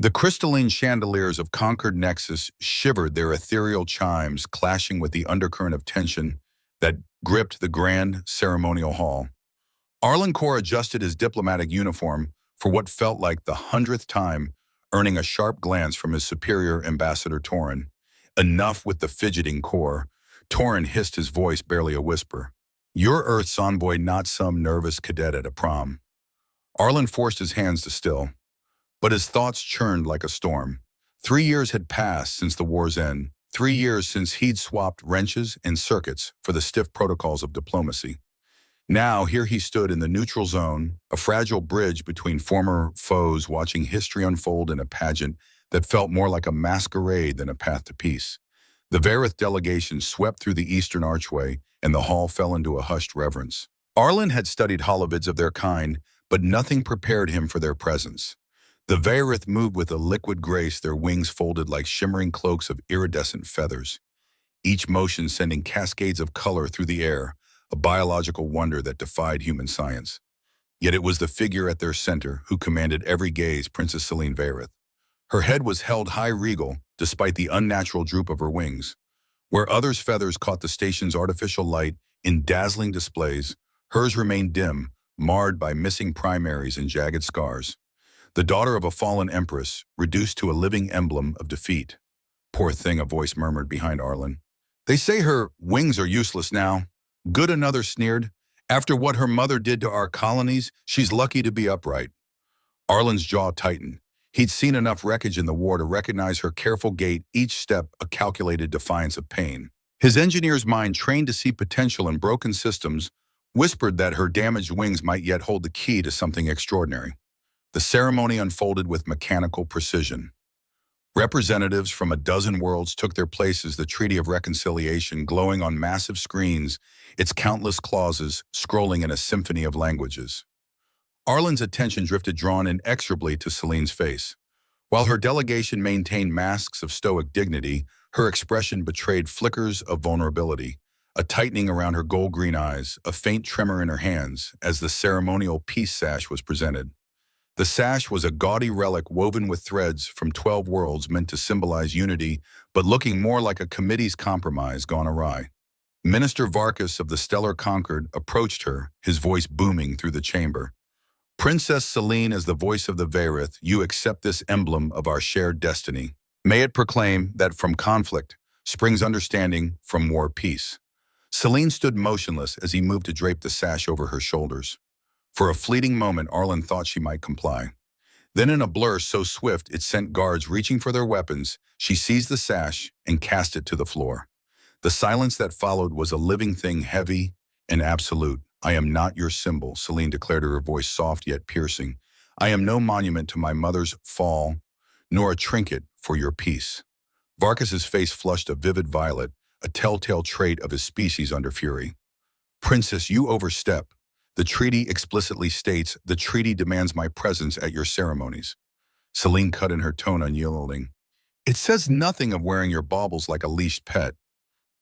The crystalline chandeliers of Concord Nexus shivered their ethereal chimes, clashing with the undercurrent of tension that gripped the grand ceremonial hall. Arlencourt adjusted his diplomatic uniform for what felt like the 100th time, earning a sharp glance from his superior, Ambassador Torin. Enough with the fidgeting core. Torin hissed, his voice barely a whisper. You're Earth's envoy, not some nervous cadet at a prom. Arlen forced his hands to still, but his thoughts churned like a storm. 3 years had passed since the war's end. 3 years since he'd swapped wrenches and circuits for the stiff protocols of diplomacy. Now, here he stood in the neutral zone, a fragile bridge between former foes, watching history unfold in a pageant that felt more like a masquerade than a path to peace. The Varith delegation swept through the eastern archway, and the hall fell into a hushed reverence. Arlen had studied holovids of their kind, but nothing prepared him for their presence. The Varith moved with a liquid grace, their wings folded like shimmering cloaks of iridescent feathers, each motion sending cascades of color through the air, a biological wonder that defied human science. Yet it was the figure at their center who commanded every gaze, Princess Selene Varith. Her head was held high regal, despite the unnatural droop of her wings. Where others' feathers caught the station's artificial light in dazzling displays, hers remained dim, marred by missing primaries and jagged scars. The daughter of a fallen empress, reduced to a living emblem of defeat. Poor thing, a voice murmured behind Arlen. They say her wings are useless now. Good, another sneered. After what her mother did to our colonies, she's lucky to be upright. Arlen's jaw tightened. He'd seen enough wreckage in the war to recognize her careful gait, each step a calculated defiance of pain. His engineer's mind, trained to see potential in broken systems, whispered that her damaged wings might yet hold the key to something extraordinary. The ceremony unfolded with mechanical precision. Representatives from a dozen worlds took their places, the Treaty of Reconciliation glowing on massive screens, its countless clauses scrolling in a symphony of languages. Arlen's attention drifted, drawn inexorably to Selene's face. While her delegation maintained masks of stoic dignity, her expression betrayed flickers of vulnerability, a tightening around her gold-green eyes, a faint tremor in her hands as the ceremonial peace sash was presented. The sash was a gaudy relic woven with threads from 12 worlds, meant to symbolize unity, but looking more like a committee's compromise gone awry. Minister Varkas of the Stellar Concord approached her, his voice booming through the chamber. Princess Selene, as the voice of the Varith, you accept this emblem of our shared destiny. May it proclaim that from conflict springs understanding, from war peace. Selene stood motionless as he moved to drape the sash over her shoulders. For a fleeting moment, Arlen thought she might comply. Then in a blur so swift it sent guards reaching for their weapons, she seized the sash and cast it to the floor. The silence that followed was a living thing, heavy and absolute. I am not your symbol, Selene declared, her voice soft yet piercing. I am no monument to my mother's fall, nor a trinket for your peace. Varkas's face flushed a vivid violet, a telltale trait of his species under fury. Princess, you overstep. The treaty explicitly states, the treaty demands my presence at your ceremonies. Selene cut in, her tone unyielding. It says nothing of wearing your baubles like a leashed pet.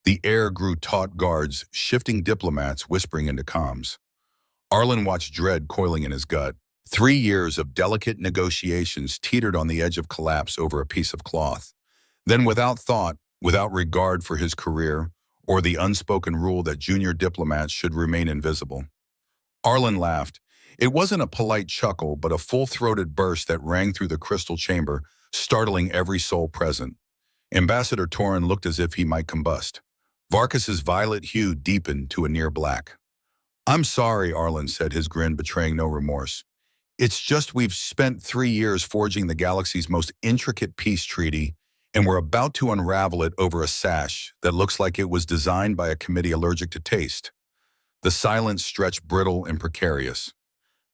The air grew taut, guards, shifting diplomats whispering into comms. Arlen watched dread coiling in his gut. 3 years of delicate negotiations teetered on the edge of collapse over a piece of cloth. Then, without thought, without regard for his career, or the unspoken rule that junior diplomats should remain invisible, Arlen laughed. It wasn't a polite chuckle, but a full-throated burst that rang through the crystal chamber, startling every soul present. Ambassador Torin looked as if he might combust. Varkas's violet hue deepened to a near black. I'm sorry, Arlen said, his grin betraying no remorse. It's just we've spent 3 years forging the galaxy's most intricate peace treaty, and we're about to unravel it over a sash that looks like it was designed by a committee allergic to taste. The silence stretched brittle and precarious.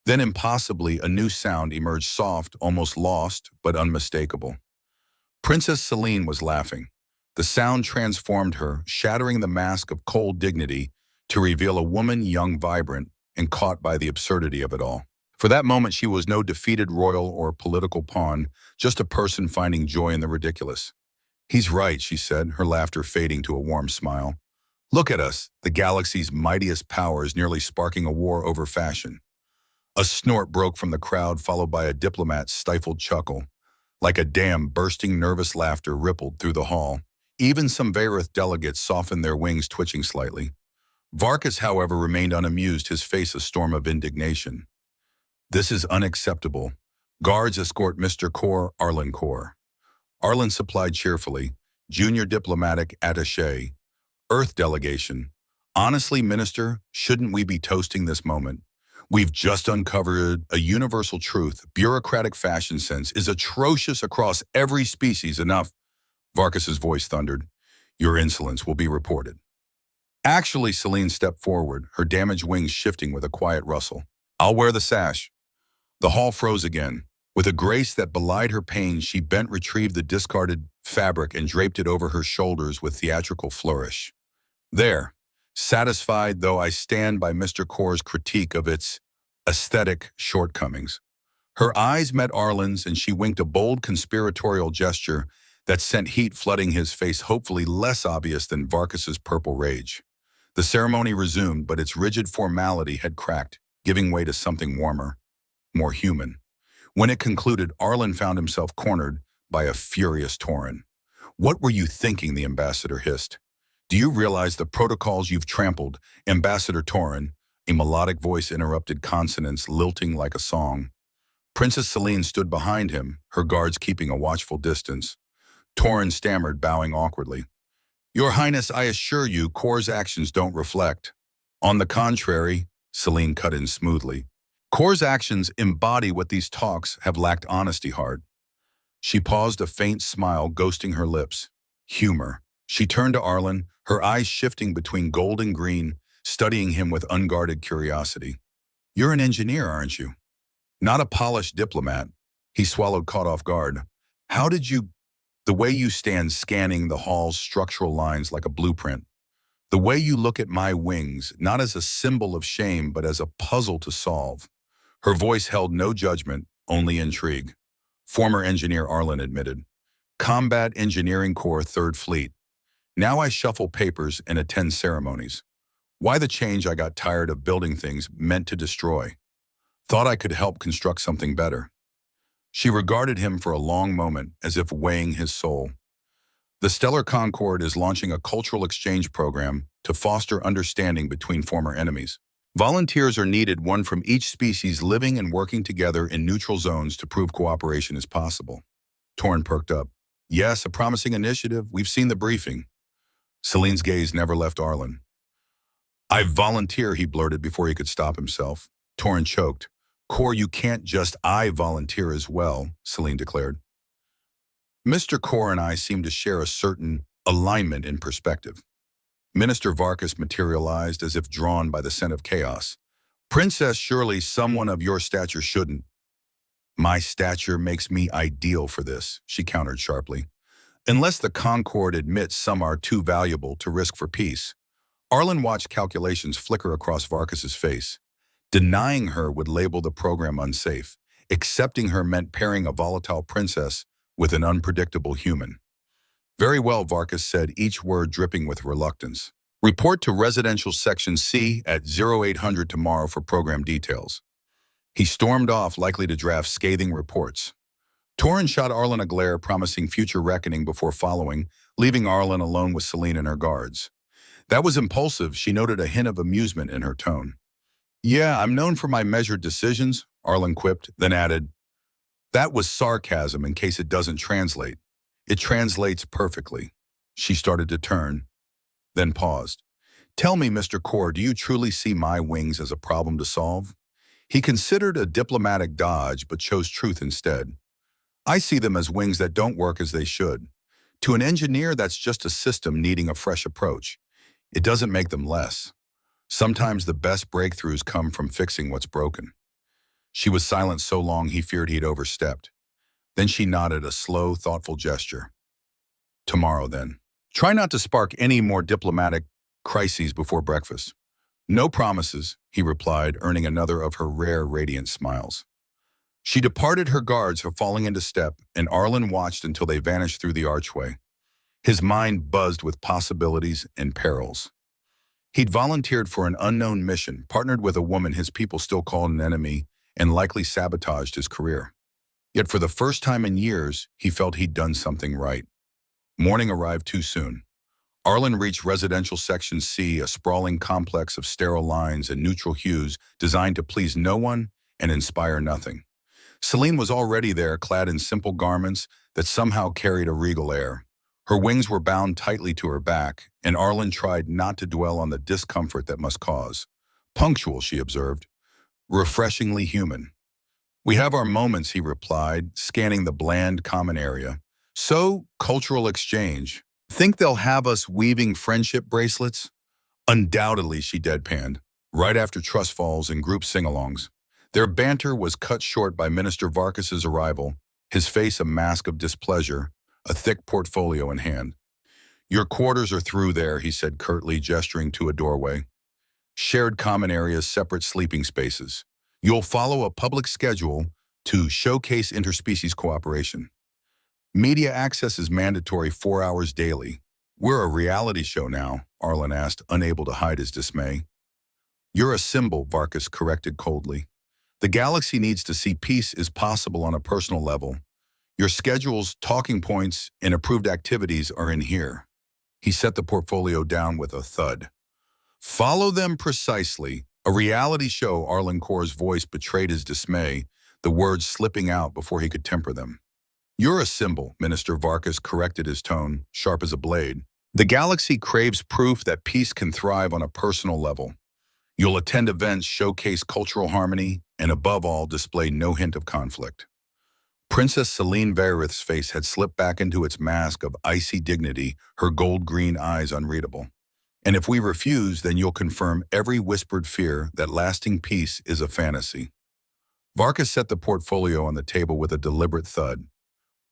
Then impossibly, a new sound emerged, soft, almost lost, but unmistakable. Princess Selene was laughing. The sound transformed her, shattering the mask of cold dignity to reveal a woman, young, vibrant, and caught by the absurdity of it all. For that moment, she was no defeated royal or political pawn, just a person finding joy in the ridiculous. He's right, she said, her laughter fading to a warm smile. Look at us, the galaxy's mightiest powers nearly sparking a war over fashion. A snort broke from the crowd, followed by a diplomat's stifled chuckle. Like a dam bursting, nervous laughter rippled through the hall. Even some Varith delegates softened their wings, twitching slightly. Varkas, however, remained unamused, his face a storm of indignation. This is unacceptable. Guards escort Mr. Core, Arlen Core. Arlen supplied cheerfully. Junior diplomatic attaché. Earth delegation. Honestly, Minister, shouldn't we be toasting this moment? We've just uncovered a universal truth. Bureaucratic fashion sense is atrocious across every species. Enough, Varkas's voice thundered. Your insolence will be reported. Actually, Celine stepped forward, her damaged wings shifting with a quiet rustle. I'll wear the sash. The hall froze again. With a grace that belied her pain, she bent, retrieved the discarded fabric, and draped it over her shoulders with theatrical flourish. There, satisfied though I stand by Mr. Core's critique of its aesthetic shortcomings. Her eyes met Arlen's, and she winked a bold conspiratorial gesture that sent heat flooding his face, hopefully less obvious than Varkas's purple rage. The ceremony resumed, but its rigid formality had cracked, giving way to something warmer, more human. When it concluded, Arlen found himself cornered by a furious Tauren. What were you thinking? The ambassador hissed. Do you realize the protocols you've trampled, Ambassador Tauren? A melodic voice interrupted, consonants lilting like a song. Princess Celine stood behind him, her guards keeping a watchful distance. Tauren stammered, bowing awkwardly. Your Highness, I assure you, Core's actions don't reflect. On the contrary, Celine cut in smoothly. Core's actions embody what these talks have lacked: honesty. Hard. She paused, a faint smile ghosting her lips. Humor. She turned to Arlen, her eyes shifting between gold and green, studying him with unguarded curiosity. You're an engineer, aren't you? Not a polished diplomat. He swallowed, caught off guard. How did you... The way you stand scanning the hall's structural lines like a blueprint. The way you look at my wings, not as a symbol of shame, but as a puzzle to solve. Her voice held no judgment, only intrigue. Former engineer, Arlen admitted. Combat Engineering Corps, 3rd Fleet. Now I shuffle papers and attend ceremonies. Why the change? I got tired of building things meant to destroy. Thought I could help construct something better. She regarded him for a long moment, as if weighing his soul. The Stellar Concord is launching a cultural exchange program to foster understanding between former enemies. Volunteers are needed, one from each species, living and working together in neutral zones to prove cooperation is possible. Tauren perked up. Yes, a promising initiative. We've seen the briefing. Celine's gaze never left Arlen. I volunteer, he blurted before he could stop himself. Tauren choked. Core, you can't just I volunteer as well, Celine declared. Mr. Core and I seem to share a certain alignment in perspective. Minister Varkas materialized as if drawn by the scent of chaos. Princess, surely someone of your stature shouldn't. My stature makes me ideal for this, she countered sharply. Unless the Concord admits some are too valuable to risk for peace. Arlen watched calculations flicker across Varkas's face. Denying her would label the program unsafe. Accepting her meant pairing a volatile princess with an unpredictable human. Very well, Varkas said, each word dripping with reluctance. Report to Residential Section C at 0800 tomorrow for program details. He stormed off, likely to draft scathing reports. Tauren shot Arlen a glare, promising future reckoning before following, leaving Arlen alone with Celine and her guards. That was impulsive, she noted, a hint of amusement in her tone. Yeah, I'm known for my measured decisions, Arlen quipped, then added, that was sarcasm in case it doesn't translate. It translates perfectly. She started to turn, then paused. Tell me, Mr. Core, do you truly see my wings as a problem to solve? He considered a diplomatic dodge, but chose truth instead. I see them as wings that don't work as they should. To an engineer, that's just a system needing a fresh approach. It doesn't make them less. Sometimes the best breakthroughs come from fixing what's broken. She was silent so long he feared he'd overstepped. Then she nodded, a slow, thoughtful gesture. Tomorrow, then. Try not to spark any more diplomatic crises before breakfast. No promises, he replied, earning another of her rare, radiant smiles. She departed, her guards falling into step, and Arlen watched until they vanished through the archway. His mind buzzed with possibilities and perils. He'd volunteered for an unknown mission, partnered with a woman his people still called an enemy, and likely sabotaged his career. Yet for the first time in years, he felt he'd done something right. Morning arrived too soon. Arlen reached Residential Section C, a sprawling complex of sterile lines and neutral hues designed to please no one and inspire nothing. Celine was already there, clad in simple garments that somehow carried a regal air. Her wings were bound tightly to her back, and Arlen tried not to dwell on the discomfort that must cause. Punctual, she observed. Refreshingly human. We have our moments, he replied, scanning the bland common area. So, cultural exchange. Think they'll have us weaving friendship bracelets? Undoubtedly, she deadpanned, right after trust falls and group sing-alongs. Their banter was cut short by Minister Varkas's arrival, his face a mask of displeasure, a thick portfolio in hand. Your quarters are through there, he said curtly, gesturing to a doorway. Shared common areas, separate sleeping spaces. You'll follow a public schedule to showcase interspecies cooperation. Media access is mandatory 4 hours daily. We're a reality show now, Arlen asked, unable to hide his dismay. You're a symbol, Varkas corrected coldly. The galaxy needs to see peace is possible on a personal level. Your schedules, talking points, and approved activities are in here. He set the portfolio down with a thud. Follow them precisely. A reality show, Arlen Core's voice betrayed his dismay, the words slipping out before he could temper them. You're a symbol, Minister Varkas corrected his tone, sharp as a blade. The galaxy craves proof that peace can thrive on a personal level. You'll attend events, showcase cultural harmony, and above all, display no hint of conflict. Princess Celine Verith's face had slipped back into its mask of icy dignity, her gold-green eyes unreadable. And if we refuse, then you'll confirm every whispered fear that lasting peace is a fantasy. Varkas set the portfolio on the table with a deliberate thud.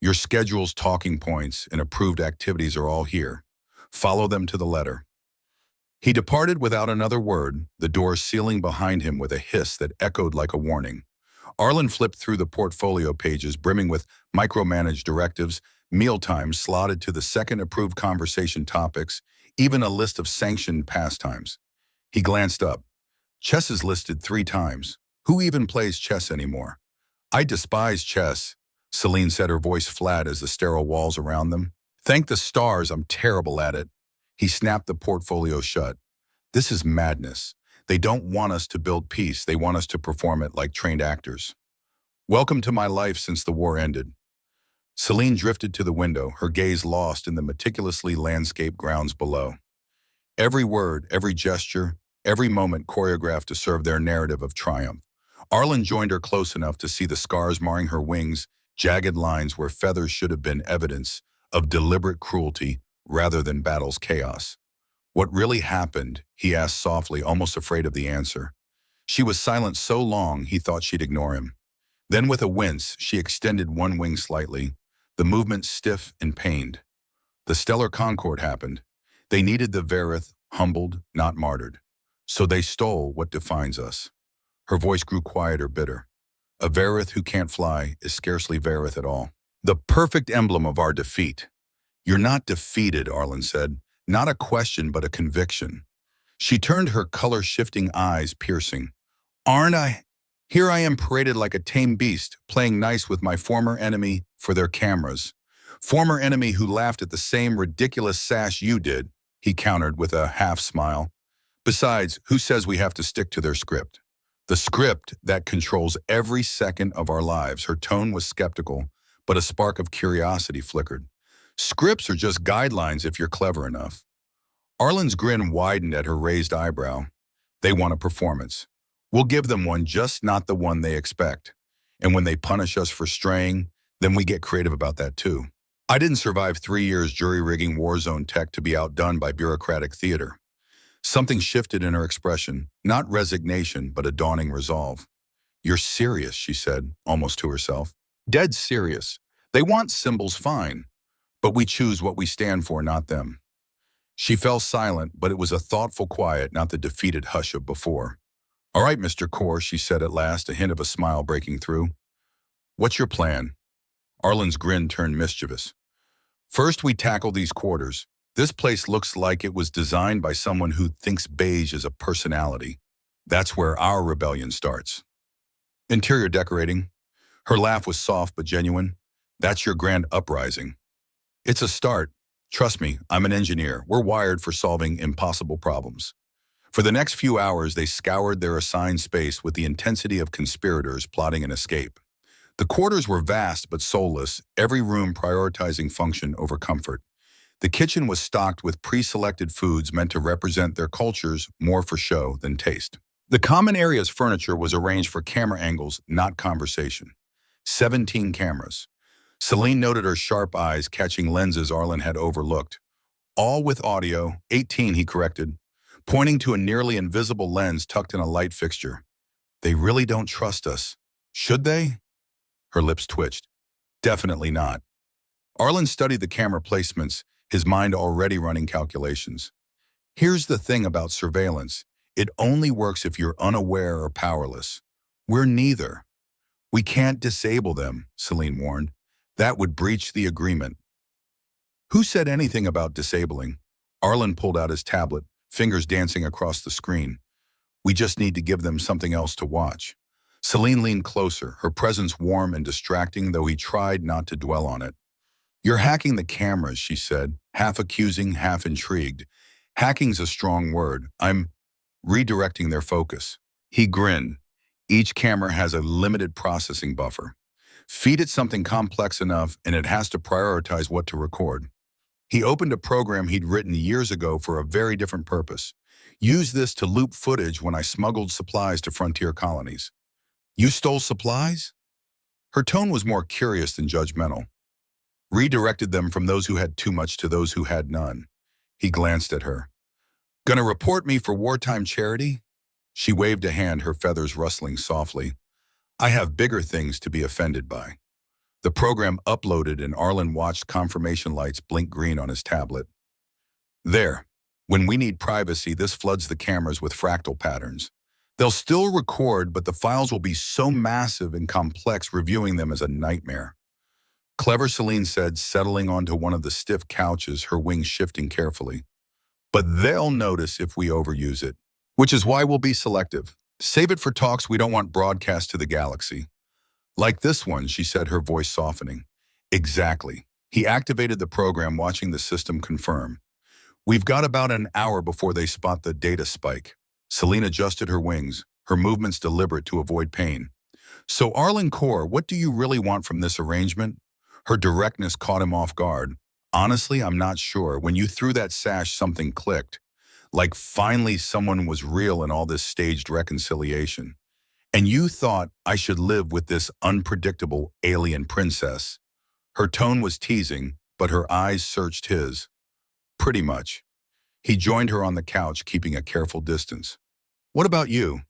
Your schedules, talking points, and approved activities are all here. Follow them to the letter. He departed without another word, the door sealing behind him with a hiss that echoed like a warning. Arlen flipped through the portfolio pages, brimming with micromanaged directives, mealtimes slotted to the second approved conversation topics, even a list of sanctioned pastimes. He glanced up. Chess is listed 3 times. Who even plays chess anymore? I despise chess, Celine said, her voice flat as the sterile walls around them. Thank the stars I'm terrible at it. He snapped the portfolio shut. This is madness. They don't want us to build peace. They want us to perform it like trained actors. Welcome to my life since the war ended. Celine drifted to the window, her gaze lost in the meticulously landscaped grounds below. Every word, every gesture, every moment choreographed to serve their narrative of triumph. Arlen joined her close enough to see the scars marring her wings, jagged lines where feathers should have been evidence of deliberate cruelty rather than battle's chaos. What really happened? He asked softly, almost afraid of the answer. She was silent so long he thought she'd ignore him. Then with a wince, she extended one wing slightly, the movement stiff and pained. The stellar concord happened. They needed the Verith, humbled, not martyred. So they stole what defines us. Her voice grew quieter, bitter. A Verith who can't fly is scarcely Verith at all. The perfect emblem of our defeat. You're not defeated, Arlen said. Not a question, but a conviction. She turned her color-shifting eyes piercing. Aren't I? Here I am paraded like a tame beast, playing nice with my former enemy for their cameras. Former enemy who laughed at the same ridiculous sash you did, he countered with a half-smile. Besides, who says we have to stick to their script? The script that controls every second of our lives. Her tone was skeptical, but a spark of curiosity flickered. Scripts are just guidelines if you're clever enough. Arlen's grin widened at her raised eyebrow. They want a performance. We'll give them one, just not the one they expect. And when they punish us for straying, then we get creative about that too. I didn't survive 3 years jury-rigging war zone tech to be outdone by bureaucratic theater. Something shifted in her expression, not resignation, but a dawning resolve. You're serious, she said, almost to herself. Dead serious. They want symbols, fine. But we choose what we stand for, not them. She fell silent, but it was a thoughtful quiet, not the defeated hush of before. All right, Mr. Core, she said at last, a hint of a smile breaking through. What's your plan? Arlen's grin turned mischievous. First, we tackle these quarters. This place looks like it was designed by someone who thinks beige is a personality. That's where our rebellion starts. Interior decorating. Her laugh was soft but genuine. That's your grand uprising. It's a start. Trust me, I'm an engineer. We're wired for solving impossible problems. For the next few hours, they scoured their assigned space with the intensity of conspirators plotting an escape. The quarters were vast but soulless, every room prioritizing function over comfort. The kitchen was stocked with pre-selected foods meant to represent their cultures more for show than taste. The common area's furniture was arranged for camera angles, not conversation. 17 cameras. Celine noted her sharp eyes catching lenses Arlen had overlooked. All with audio, 18 he corrected, pointing to a nearly invisible lens tucked in a light fixture. They really don't trust us. Should they? Her lips twitched. Definitely not. Arlen studied the camera placements, his mind already running calculations. Here's the thing about surveillance. It only works if you're unaware or powerless. We're neither. We can't disable them, Celine warned. That would breach the agreement. Who said anything about disabling? Arlen pulled out his tablet, fingers dancing across the screen. We just need to give them something else to watch. Celine leaned closer, her presence warm and distracting, though he tried not to dwell on it. You're hacking the cameras, she said, half accusing, half intrigued. Hacking's a strong word. I'm redirecting their focus. He grinned. Each camera has a limited processing buffer. Feed it something complex enough, and it has to prioritize what to record. He opened a program he'd written years ago for a very different purpose. Use this to loop footage when I smuggled supplies to frontier colonies. You stole supplies? Her tone was more curious than judgmental. Redirected them from those who had too much to those who had none. He glanced at her. Gonna report me for wartime charity? She waved a hand, her feathers rustling softly. I have bigger things to be offended by. The program uploaded and Arlen watched confirmation lights blink green on his tablet. There. When we need privacy, this floods the cameras with fractal patterns. They'll still record, but the files will be so massive and complex reviewing them is a nightmare. Clever, Celine said, settling onto one of the stiff couches, her wings shifting carefully. But they'll notice if we overuse it, which is why we'll be selective. Save it for talks we don't want broadcast to the galaxy. Like this one, she said, her voice softening. Exactly. He activated the program, watching the system confirm. We've got about an hour before they spot the data spike. Celine adjusted her wings, her movements deliberate to avoid pain. So Arlen Core, what do you really want from this arrangement? Her directness caught him off guard. Honestly, I'm not sure. When you threw that sash, something clicked. Like finally someone was real in all this staged reconciliation. And you thought I should live with this unpredictable alien princess. Her tone was teasing, but her eyes searched his. Pretty much. He joined her on the couch, keeping a careful distance. What about you?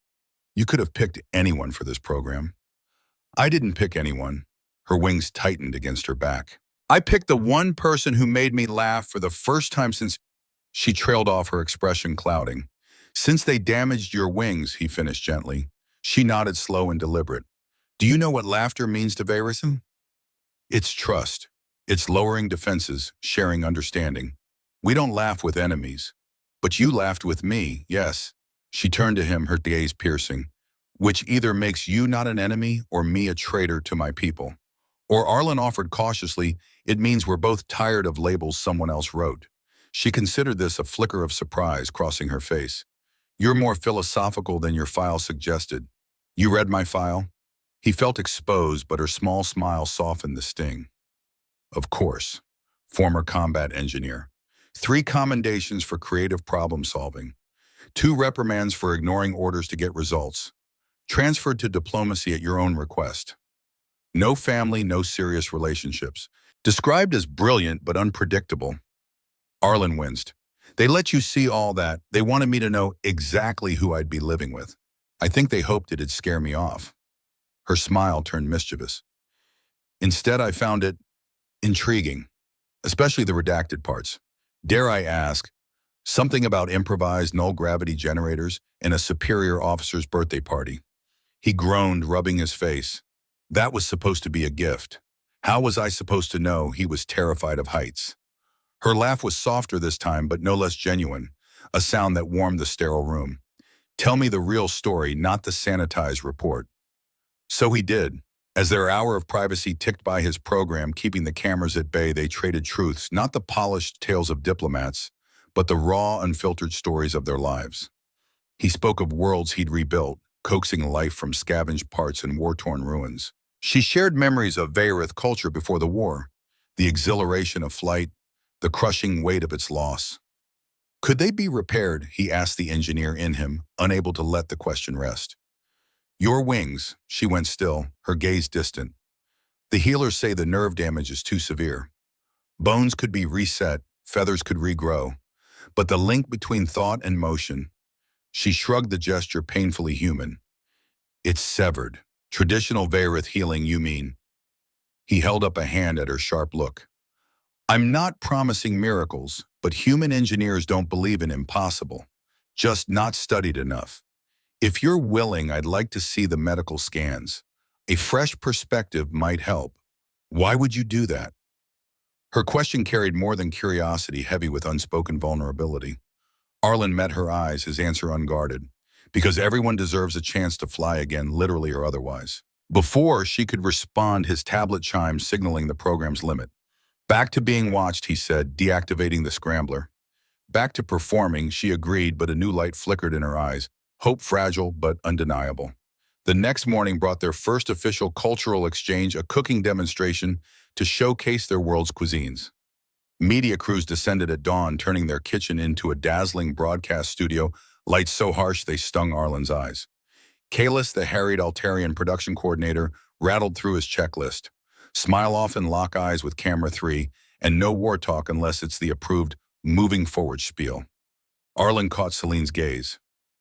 You could have picked anyone for this program. I didn't pick anyone. Her wings tightened against her back. I picked the one person who made me laugh for the first time since... She trailed off, her expression clouding. Since they damaged your wings, he finished gently. She nodded, slow and deliberate. Do you know what laughter means to Varison? It's trust. It's lowering defenses, sharing understanding. We don't laugh with enemies. But you laughed with me, yes. She turned to him, her gaze piercing. Which either makes you not an enemy or me a traitor to my people. Or Arlen offered cautiously, it means we're both tired of labels someone else wrote. She considered this, a flicker of surprise crossing her face. You're more philosophical than your file suggested. You read my file? He felt exposed, but her small smile softened the sting. Of course. Former combat engineer. 3 commendations for creative problem solving. 2 reprimands for ignoring orders to get results. Transferred to diplomacy at your own request. No family, no serious relationships. Described as brilliant but unpredictable. Arlen winced. They let you see all that. They wanted me to know exactly who I'd be living with. I think they hoped it'd scare me off. Her smile turned mischievous. Instead, I found it intriguing, especially the redacted parts. Dare I ask, something about improvised null-gravity generators and a superior officer's birthday party. He groaned, rubbing his face. That was supposed to be a gift. How was I supposed to know he was terrified of heights? Her laugh was softer this time, but no less genuine, a sound that warmed the sterile room. Tell me the real story, not the sanitized report. So he did, As their hour of privacy ticked by his program, keeping the cameras at bay, they traded truths, not the polished tales of diplomats, but the raw, unfiltered stories of their lives. He spoke of worlds he'd rebuilt, coaxing life from scavenged parts and war-torn ruins. She shared memories of Vayrith culture before the war, the exhilaration of flight, the crushing weight of its loss. Could they be repaired, he asked the engineer in him, unable to let the question rest. Your wings, she went still, her gaze distant. The healers say the nerve damage is too severe. Bones could be reset, feathers could regrow, but the link between thought and motion, she shrugged the gesture painfully human. It's severed. Traditional Vayrith healing, you mean? He held up a hand at her sharp look. I'm not promising miracles, but human engineers don't believe in impossible. Just not studied enough. If you're willing, I'd like to see the medical scans. A fresh perspective might help. Why would you do that? Her question carried more than curiosity, heavy with unspoken vulnerability. Arlen met her eyes, his answer unguarded. Because everyone deserves a chance to fly again, literally or otherwise. Before she could respond, his tablet chimed, signaling the program's limit. Back to being watched, he said, deactivating the scrambler. Back to performing, she agreed, but a new light flickered in her eyes. Hope fragile, but undeniable. The next morning brought their first official cultural exchange, a cooking demonstration to showcase their world's cuisines. Media crews descended at dawn, turning their kitchen into a dazzling broadcast studio, lights so harsh they stung Arlen's eyes. Kalis, the harried Altarian production coordinator, rattled through his checklist. Smile off and lock eyes with camera 3, and no war talk unless it's the approved moving forward spiel. Arlen caught Celine's gaze.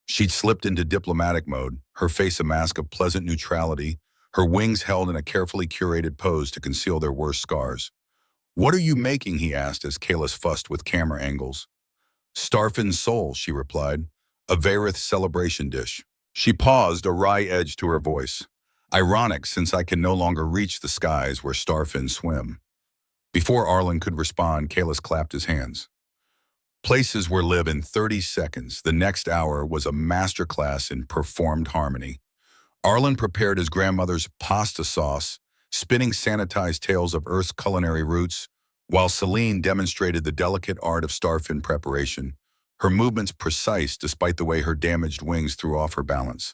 She'd slipped into diplomatic mode, her face a mask of pleasant neutrality, her wings held in a carefully curated pose to conceal their worst scars. What are you making, he asked as Kalis fussed with camera angles. Starfin soul, she replied, a Vayrith celebration dish. She paused, a wry edge to her voice. Ironic, since I can no longer reach the skies where starfins swim. Before Arlen could respond, Kalis clapped his hands. Places were live in 30 seconds. The next hour was a masterclass in performed harmony. Arlen prepared his grandmother's pasta sauce, spinning sanitized tales of Earth's culinary roots, while Celine demonstrated the delicate art of starfin preparation, her movements precise despite the way her damaged wings threw off her balance.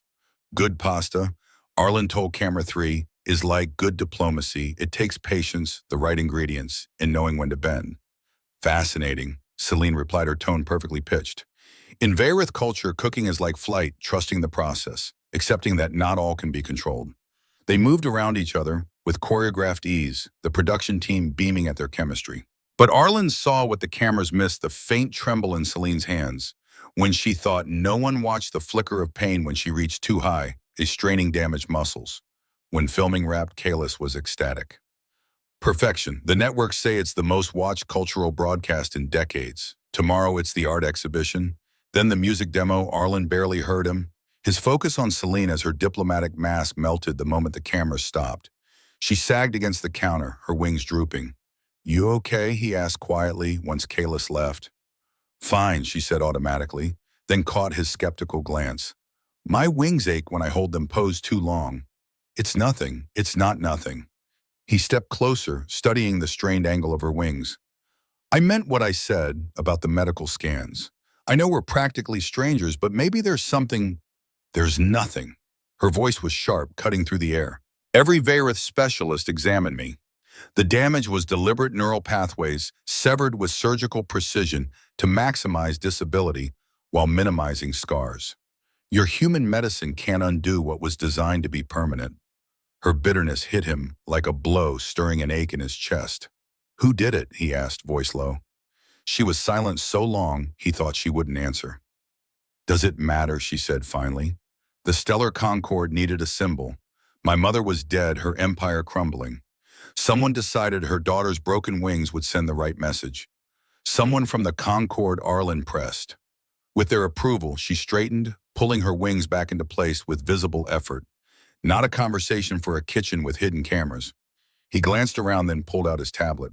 Good pasta, Arlen told camera 3, is like good diplomacy. It takes patience, the right ingredients, and knowing when to bend. Fascinating, Celine replied, her tone perfectly pitched. In Vayrith culture, cooking is like flight, trusting the process, accepting that not all can be controlled. They moved around each other with choreographed ease, the production team beaming at their chemistry. But Arlen saw what the cameras missed, the faint tremble in Celine's hands. When she thought no one watched the flicker of pain when she reached too high, a straining damaged muscles. When filming wrapped, Kalis was ecstatic. Perfection. The networks say it's the most watched cultural broadcast in decades. Tomorrow it's the art exhibition. Then the music demo. Arlen barely heard him. His focus on Celine as her diplomatic mask melted the moment the cameras stopped. She sagged against the counter, her wings drooping. You okay? He asked quietly once Kalis left. Fine, she said automatically, then caught his skeptical glance. My wings ache when I hold them posed too long. It's nothing. It's not nothing. He stepped closer, studying the strained angle of her wings. I meant what I said about the medical scans. I know we're practically strangers, but maybe there's something. There's nothing. Her voice was sharp, cutting through the air. Every Vayrith specialist examined me. The damage was deliberate neural pathways, severed with surgical precision to maximize disability while minimizing scars. Your human medicine can't undo what was designed to be permanent. Her bitterness hit him like a blow, stirring an ache in his chest. Who did it? He asked, voice low. She was silent so long, he thought she wouldn't answer. Does it matter? She said finally. The stellar concord needed a symbol. My mother was dead, her empire crumbling. Someone decided her daughter's broken wings would send the right message. Someone from the Concord Arlen pressed. With their approval, she straightened, pulling her wings back into place with visible effort. Not a conversation for a kitchen with hidden cameras. He glanced around, then pulled out his tablet.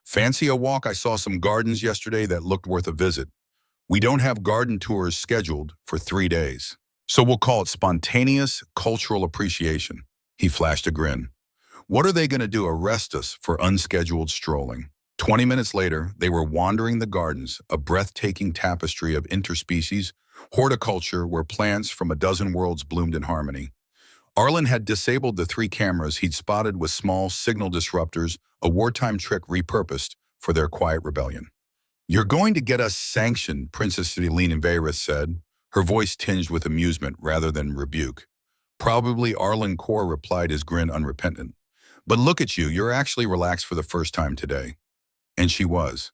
Fancy a walk? I saw some gardens yesterday that looked worth a visit. We don't have garden tours scheduled for 3 days. So we'll call it spontaneous cultural appreciation. He flashed a grin. What are they going to do, arrest us for unscheduled strolling? 20 minutes later, they were wandering the gardens, a breathtaking tapestry of interspecies, horticulture where plants from a dozen worlds bloomed in harmony. Arlen had disabled the 3 cameras he'd spotted with small signal disruptors, a wartime trick repurposed for their quiet rebellion. "You're going to get us sanctioned," Princess Celine Varys said, her voice tinged with amusement rather than rebuke. "Probably," Arlen Core replied, his grin unrepentant. "But look at you, you're actually relaxed for the first time today." And she was.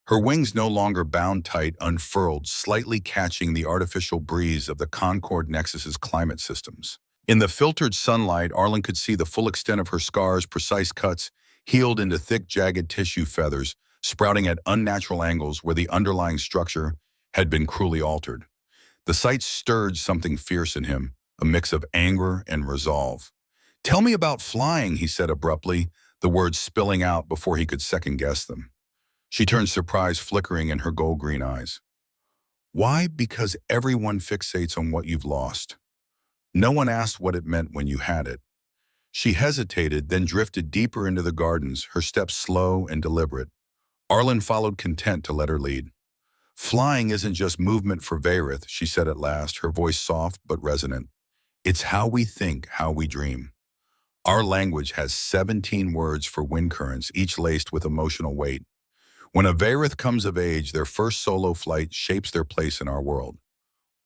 Her wings no longer bound tight, unfurled, slightly catching the artificial breeze of the Concord Nexus's climate systems. In the filtered sunlight, Arlen could see the full extent of her scars, precise cuts, healed into thick, jagged tissue feathers, sprouting at unnatural angles where the underlying structure had been cruelly altered. The sight stirred something fierce in him, a mix of anger and resolve. "Tell me about flying," he said abruptly, the words spilling out before he could second-guess them. She turned, surprise flickering in her gold-green eyes. "Why? Because everyone fixates on what you've lost. No one asked what it meant when you had it." She hesitated, then drifted deeper into the gardens, her steps slow and deliberate. Arlen followed, content to let her lead. "Flying isn't just movement for Varith," she said at last, her voice soft but resonant. "It's how we think, how we dream. Our language has 17 words for wind currents, each laced with emotional weight. When a Varith comes of age, their first solo flight shapes their place in our world.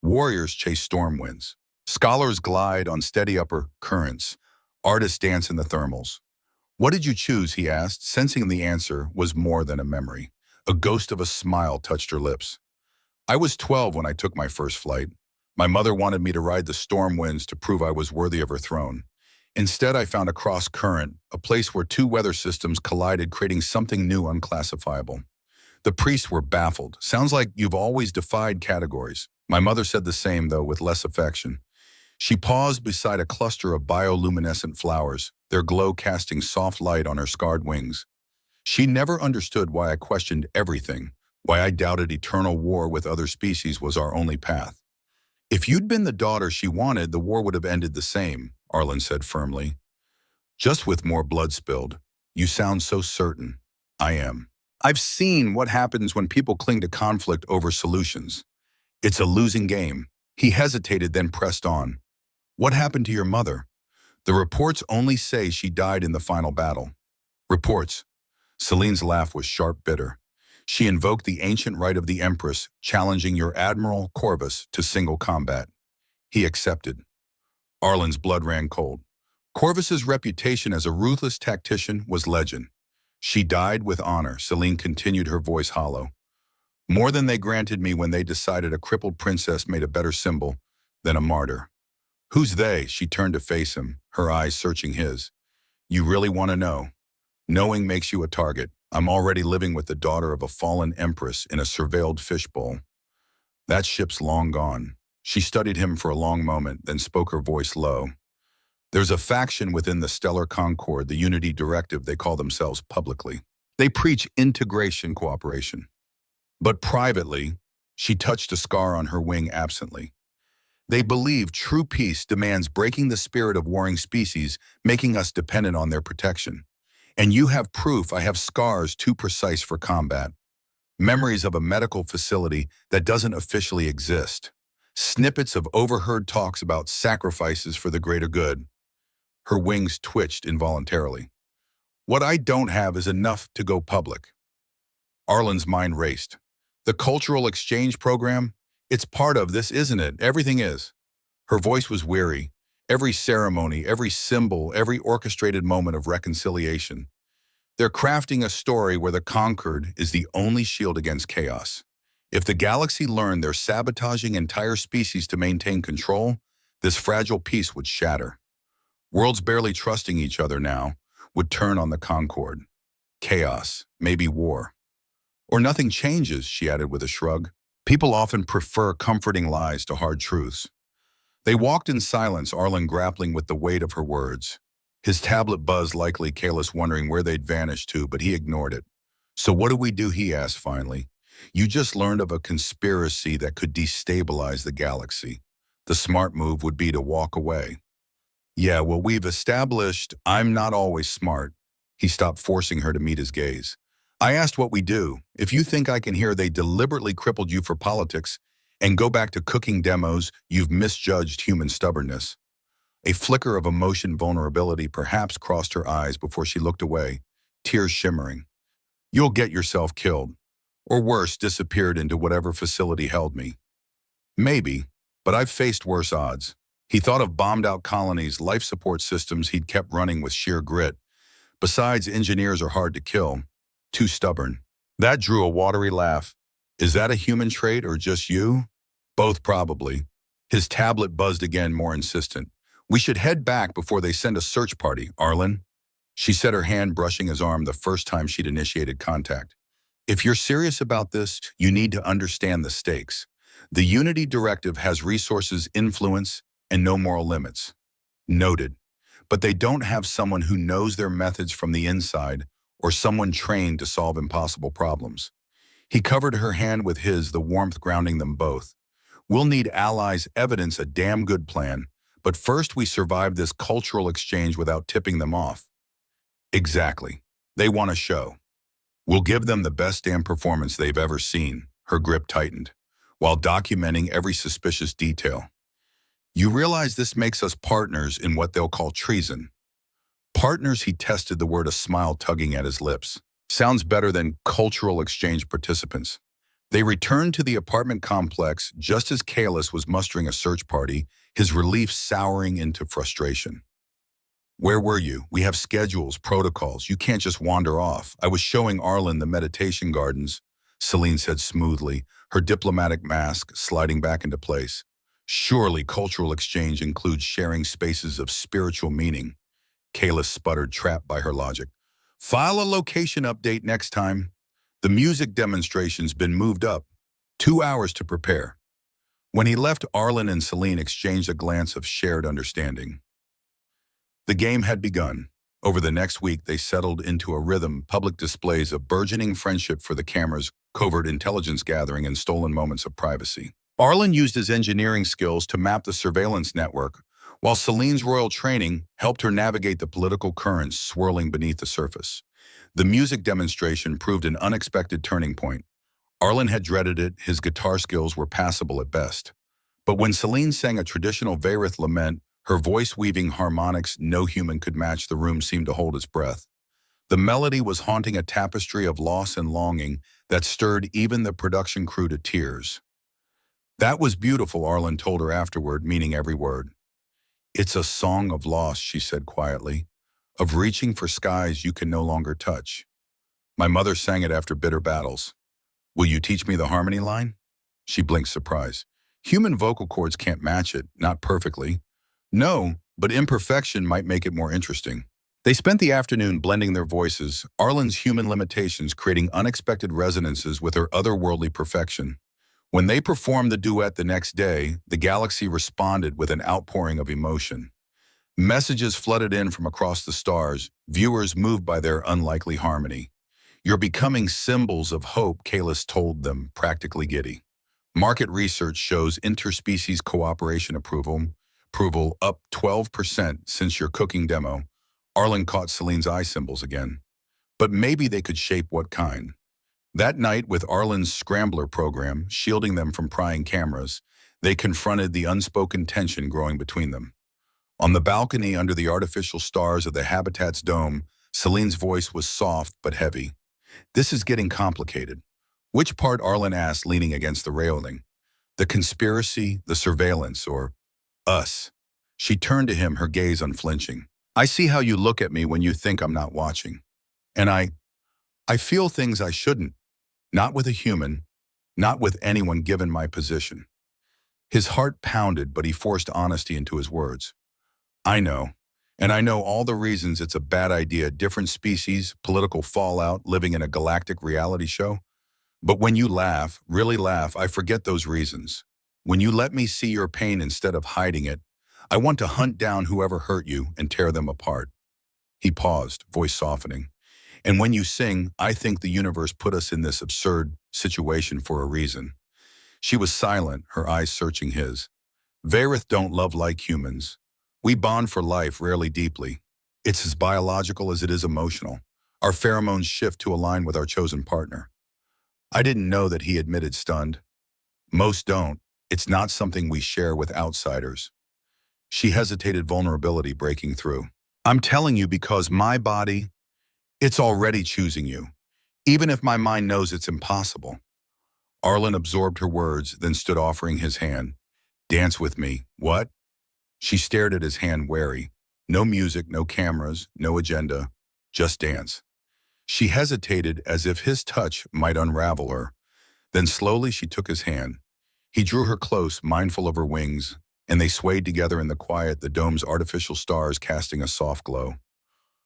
Warriors chase storm winds. Scholars glide on steady upper currents. Artists dance in the thermals. What did you choose?" he asked, sensing the answer was more than a memory. A ghost of a smile touched her lips. "I was 12 when I took my first flight. My mother wanted me to ride the storm winds to prove I was worthy of her throne. Instead, I found a cross current, a place where 2 weather systems collided, creating something new, unclassifiable. The priests were baffled. Sounds like you've always defied categories. My mother said the same, though, with less affection. She paused beside a cluster of bioluminescent flowers, their glow casting soft light on her scarred wings. She never understood why I questioned everything, why I doubted eternal war with other species was our only path. If you'd been the daughter she wanted, the war would have ended the same," Arlen said firmly. "Just with more blood spilled. You sound so certain." "I am. I've seen what happens when people cling to conflict over solutions. It's a losing game." He hesitated, then pressed on. "What happened to your mother?" "The reports only say she died in the final battle." "Reports?" Celine's laugh was sharp, bitter. "She invoked the ancient right of the Empress, challenging your Admiral Corvus to single combat. He accepted." Arlen's blood ran cold. Corvus's reputation as a ruthless tactician was legend. "She died with honor," Celine continued, her voice hollow. "More than they granted me when they decided a crippled princess made a better symbol than a martyr." "Who's they?" She turned to face him, her eyes searching his. "You really want to know? Knowing makes you a target. I'm already living with the daughter of a fallen empress in a surveilled fishbowl. That ship's long gone." She studied him for a long moment, then spoke, her voice low. "There's a faction within the Stellar Concord, the Unity Directive they call themselves publicly. They preach integration, cooperation. But privately," she touched a scar on her wing absently, "they believe true peace demands breaking the spirit of warring species, making us dependent on their protection. And you have proof. I have scars too precise for combat. Memories of a medical facility that doesn't officially exist. Snippets of overheard talks about sacrifices for the greater good." Her wings twitched involuntarily. "What I don't have is enough to go public." Arlen's mind raced. "The cultural exchange program? It's part of this, isn't it? Everything is." Her voice was weary. Every ceremony, every symbol, every orchestrated moment of reconciliation. "They're crafting a story where the conquered is the only shield against chaos. If the galaxy learned they're sabotaging entire species to maintain control, this fragile peace would shatter. Worlds barely trusting each other now would turn on the Concord. Chaos, maybe war. Or nothing changes," she added with a shrug. "People often prefer comforting lies to hard truths." They walked in silence, Arlen grappling with the weight of her words. His tablet buzzed, likely Kalis wondering where they'd vanished to, but he ignored it. "So what do we do?" he asked finally. "You just learned of a conspiracy that could destabilize the galaxy. The smart move would be to walk away." Yeah, well, we've established I'm not always smart. He stopped forcing her to meet his gaze. I asked what we do. If you think I can hear they deliberately crippled you for politics and go back to cooking demos, you've misjudged human stubbornness. A flicker of emotion vulnerability perhaps crossed her eyes before she looked away, tears shimmering. You'll get yourself killed. Or worse, disappeared into whatever facility held me. Maybe, but I've faced worse odds. He thought of bombed-out colonies, life support systems he'd kept running with sheer grit. Besides, engineers are hard to kill. Too stubborn. That drew a watery laugh. Is that a human trait or just you? Both probably. His tablet buzzed again, more insistent. We should head back before they send a search party, Arlen. She set her hand brushing his arm the first time she'd initiated contact. If you're serious about this, you need to understand the stakes. The Unity Directive has resources, influence, and no moral limits. Noted. But they don't have someone who knows their methods from the inside or someone trained to solve impossible problems. He covered her hand with his, the warmth grounding them both. We'll need allies, evidence, a damn good plan. But first we survive this cultural exchange without tipping them off. Exactly. They want a show. We'll give them the best damn performance they've ever seen. Her grip tightened, while documenting every suspicious detail. You realize this makes us partners in what they'll call treason. Partners, he tested the word, a smile tugging at his lips. Sounds better than cultural exchange participants. They returned to the apartment complex just as Kalis was mustering a search party, his relief souring into frustration. Where were you? We have schedules, protocols. You can't just wander off. I was showing Arlen the meditation gardens, Celine said smoothly, her diplomatic mask sliding back into place. Surely cultural exchange includes sharing spaces of spiritual meaning. Kayla sputtered, trapped by her logic. File a location update next time. The music demonstration's been moved up. 2 hours to prepare. When he left, Arlen and Celine exchanged a glance of shared understanding. The game had begun. Over the next week, they settled into a rhythm, public displays of burgeoning friendship for the cameras, covert intelligence gathering, and stolen moments of privacy. Arlen used his engineering skills to map the surveillance network, while Celine's royal training helped her navigate the political currents swirling beneath the surface. The music demonstration proved an unexpected turning point. Arlen had dreaded it, his guitar skills were passable at best. But when Celine sang a traditional Vayrith lament, her voice weaving harmonics no human could match, the room seemed to hold its breath. The melody was haunting, a tapestry of loss and longing that stirred even the production crew to tears. That was beautiful, Arlen told her afterward, meaning every word. It's a song of loss, she said quietly, of reaching for skies you can no longer touch. My mother sang it after bitter battles. Will you teach me the harmony line? She blinked, surprise. Human vocal cords can't match it, not perfectly. No, but imperfection might make it more interesting. They spent the afternoon blending their voices, Arlen's human limitations creating unexpected resonances with her otherworldly perfection. When they performed the duet the next day, the galaxy responded with an outpouring of emotion. Messages flooded in from across the stars, viewers moved by their unlikely harmony. You're becoming symbols of hope, Kalis told them, practically giddy. Market research shows interspecies cooperation approval up 12% since your cooking demo. Arlen caught Celine's eye symbols again. But maybe they could shape what kind. That night, with Arlen's scrambler program shielding them from prying cameras, they confronted the unspoken tension growing between them. On the balcony under the artificial stars of the Habitat's dome, Celine's voice was soft but heavy. This is getting complicated. Which part? Arlen asked, leaning against the railing. The conspiracy, the surveillance, or us? She turned to him, her gaze unflinching. I see how you look at me when you think I'm not watching. And I feel things I shouldn't. Not with a human, not with anyone given my position. His heart pounded, but he forced honesty into his words. I know, and I know all the reasons it's a bad idea, different species, political fallout, living in a galactic reality show. But when you laugh, really laugh, I forget those reasons. When you let me see your pain instead of hiding it, I want to hunt down whoever hurt you and tear them apart. He paused, voice softening. And when you sing, I think the universe put us in this absurd situation for a reason. She was silent, her eyes searching his. Vayrith don't love like humans. We bond for life, rarely deeply. It's as biological as it is emotional. Our pheromones shift to align with our chosen partner. I didn't know that, he admitted, stunned. Most don't. It's not something we share with outsiders. She hesitated, vulnerability breaking through. I'm telling you because my body, it's already choosing you, even if my mind knows it's impossible. Arlen absorbed her words, then stood offering his hand. Dance with me. What? She stared at his hand, wary. No music, no cameras, no agenda, just dance. She hesitated as if his touch might unravel her. Then slowly she took his hand. He drew her close, mindful of her wings, and they swayed together in the quiet, the dome's artificial stars casting a soft glow.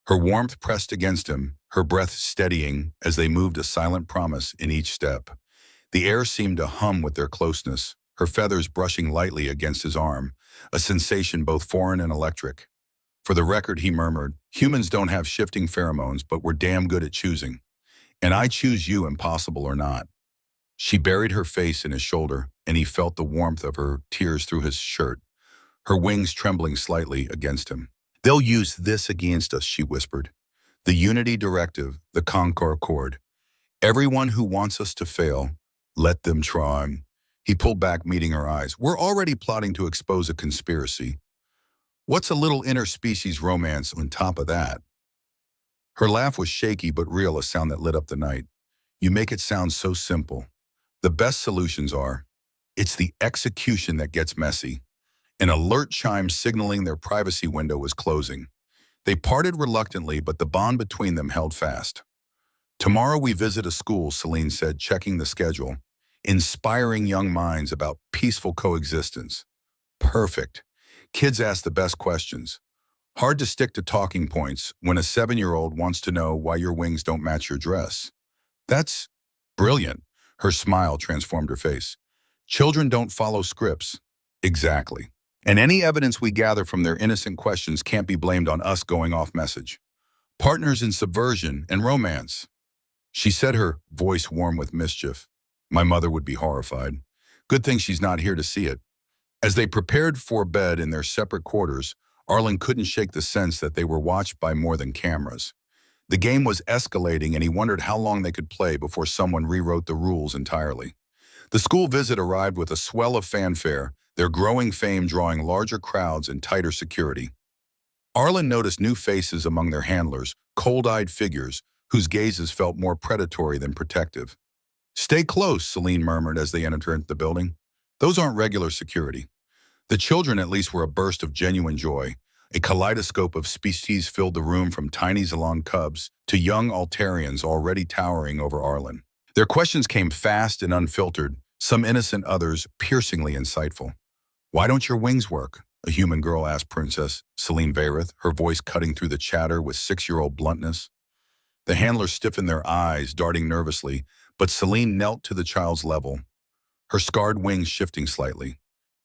Her warmth pressed against him, her breath steadying as they moved, a silent promise in each step. The air seemed to hum with their closeness, her feathers brushing lightly against his arm, a sensation both foreign and electric. For the record, he murmured, humans don't have shifting pheromones, but we're damn good at choosing. And I choose you, impossible or not. She buried her face in his shoulder, and he felt the warmth of her tears through his shirt, her wings trembling slightly against him. They'll use this against us, she whispered. The unity directive, the Concord Accord. Everyone who wants us to fail, let them try. He pulled back, meeting her eyes. We're already plotting to expose a conspiracy. What's a little interspecies romance on top of that? Her laugh was shaky but real, a sound that lit up the night. You make it sound so simple. The best solutions are. It's the execution that gets messy. An alert chime signaling their privacy window was closing. They parted reluctantly, but the bond between them held fast. Tomorrow we visit a school, Celine said, checking the schedule. Inspiring young minds about peaceful coexistence. Perfect. Kids ask the best questions. Hard to stick to talking points when a 7-year-old wants to know why your wings don't match your dress. That's brilliant. Her smile transformed her face. Children don't follow scripts. Exactly. And any evidence we gather from their innocent questions can't be blamed on us going off message. Partners in subversion and romance. She said, her voice warm with mischief. My mother would be horrified. Good thing she's not here to see it. As they prepared for bed in their separate quarters, Arlen couldn't shake the sense that they were watched by more than cameras. The game was escalating, and he wondered how long they could play before someone rewrote the rules entirely. The school visit arrived with a swell of fanfare, their growing fame drawing larger crowds and tighter security. Arlen noticed new faces among their handlers, cold-eyed figures whose gazes felt more predatory than protective. Stay close, Celine murmured as they entered the building. Those aren't regular security. The children at least were a burst of genuine joy. A kaleidoscope of species filled the room, from tiny Zalon cubs to young Altarians already towering over Arlen. Their questions came fast and unfiltered, some innocent, others piercingly insightful. Why don't your wings work? A human girl asked Princess Celine Vareth, her voice cutting through the chatter with 6-year-old bluntness. The handlers stiffened their eyes, darting nervously, but Celine knelt to the child's level, her scarred wings shifting slightly.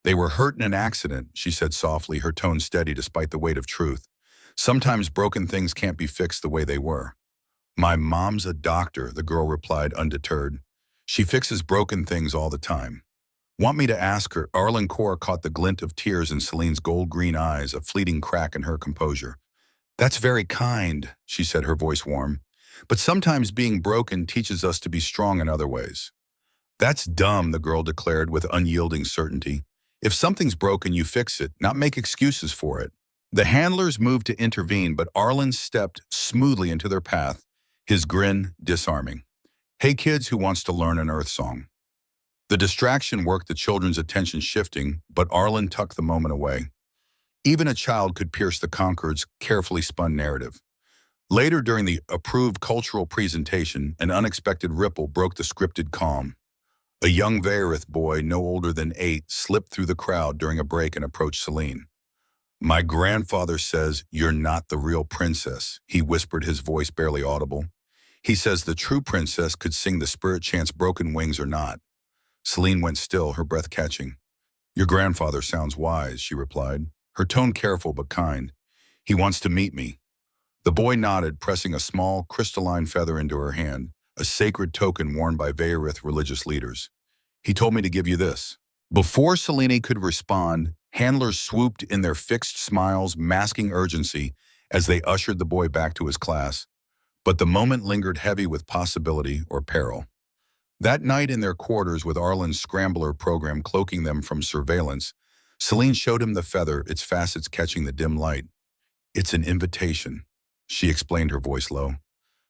They were hurt in an accident, she said softly, her tone steady despite the weight of truth. Sometimes broken things can't be fixed the way they were. My mom's a doctor, the girl replied, undeterred. She fixes broken things all the time. Want me to ask her? Arlen Cora caught the glint of tears in Celine's gold-green eyes, a fleeting crack in her composure. That's very kind, she said, her voice warm. But sometimes being broken teaches us to be strong in other ways. That's dumb, the girl declared with unyielding certainty. If something's broken, you fix it, not make excuses for it. The handlers moved to intervene, but Arlen stepped smoothly into their path, his grin disarming. Hey kids, who wants to learn an Earth song? The distraction worked, the children's attention shifting, but Arlen tucked the moment away. Even a child could pierce the Concord's carefully spun narrative. Later, during the approved cultural presentation, an unexpected ripple broke the scripted calm. A young Vareth boy, no older than 8, slipped through the crowd during a break and approached Celine. My grandfather says you're not the real princess, he whispered, his voice barely audible. He says the true princess could sing the spirit chant's broken wings or not. Celine went still, her breath catching. Your grandfather sounds wise, she replied, her tone careful but kind. He wants to meet me. The boy nodded, pressing a small, crystalline feather into her hand, a sacred token worn by Vareth religious leaders. He told me to give you this. Before Celine could respond, Handlers swooped in their fixed smiles, masking urgency as they ushered the boy back to his class. But the moment lingered heavy with possibility or peril. That night in their quarters with Arlen's scrambler program cloaking them from surveillance, Celine showed him the feather, its facets catching the dim light. "It's an invitation," she explained, her voice low.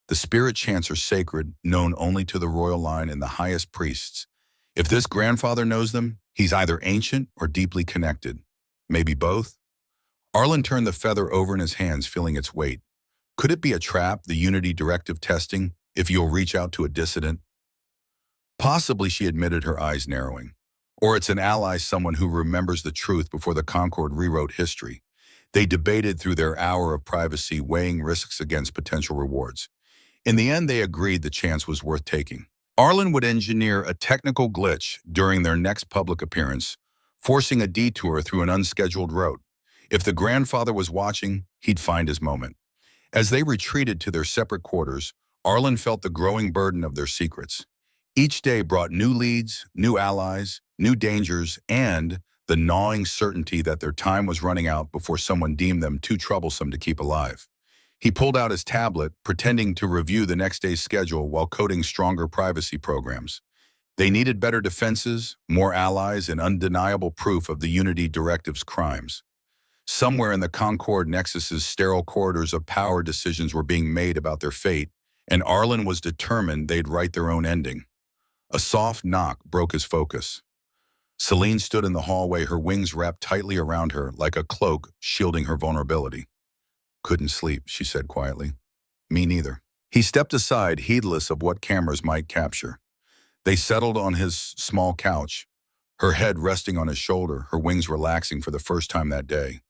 "The spirit chants are sacred, known only to the royal line and the highest priests. If this grandfather knows them, he's either ancient or deeply connected. Maybe both?" Arlen turned the feather over in his hands, feeling its weight. Could it be a trap, the Unity directive testing, if you'll reach out to a dissident? Possibly, she admitted, her eyes narrowing. Or it's an ally, someone who remembers the truth before the Concord rewrote history. They debated through their hour of privacy, weighing risks against potential rewards. In the end, they agreed the chance was worth taking. Arlen would engineer a technical glitch during their next public appearance, forcing a detour through an unscheduled route. If the grandfather was watching, he'd find his moment. As they retreated to their separate quarters, Arlen felt the growing burden of their secrets. Each day brought new leads, new allies, new dangers, and the gnawing certainty that their time was running out before someone deemed them too troublesome to keep alive. He pulled out his tablet, pretending to review the next day's schedule while coding stronger privacy programs. They needed better defenses, more allies, and undeniable proof of the Unity Directive's crimes. Somewhere in the Concord Nexus's sterile corridors of power, decisions were being made about their fate, and Arlen was determined they'd write their own ending. A soft knock broke his focus. Celine stood in the hallway, her wings wrapped tightly around her like a cloak shielding her vulnerability. "Couldn't sleep," she said quietly. "Me neither." He stepped aside, heedless of what cameras might capture. They settled on his small couch, her head resting on his shoulder, her wings relaxing for the first time that day.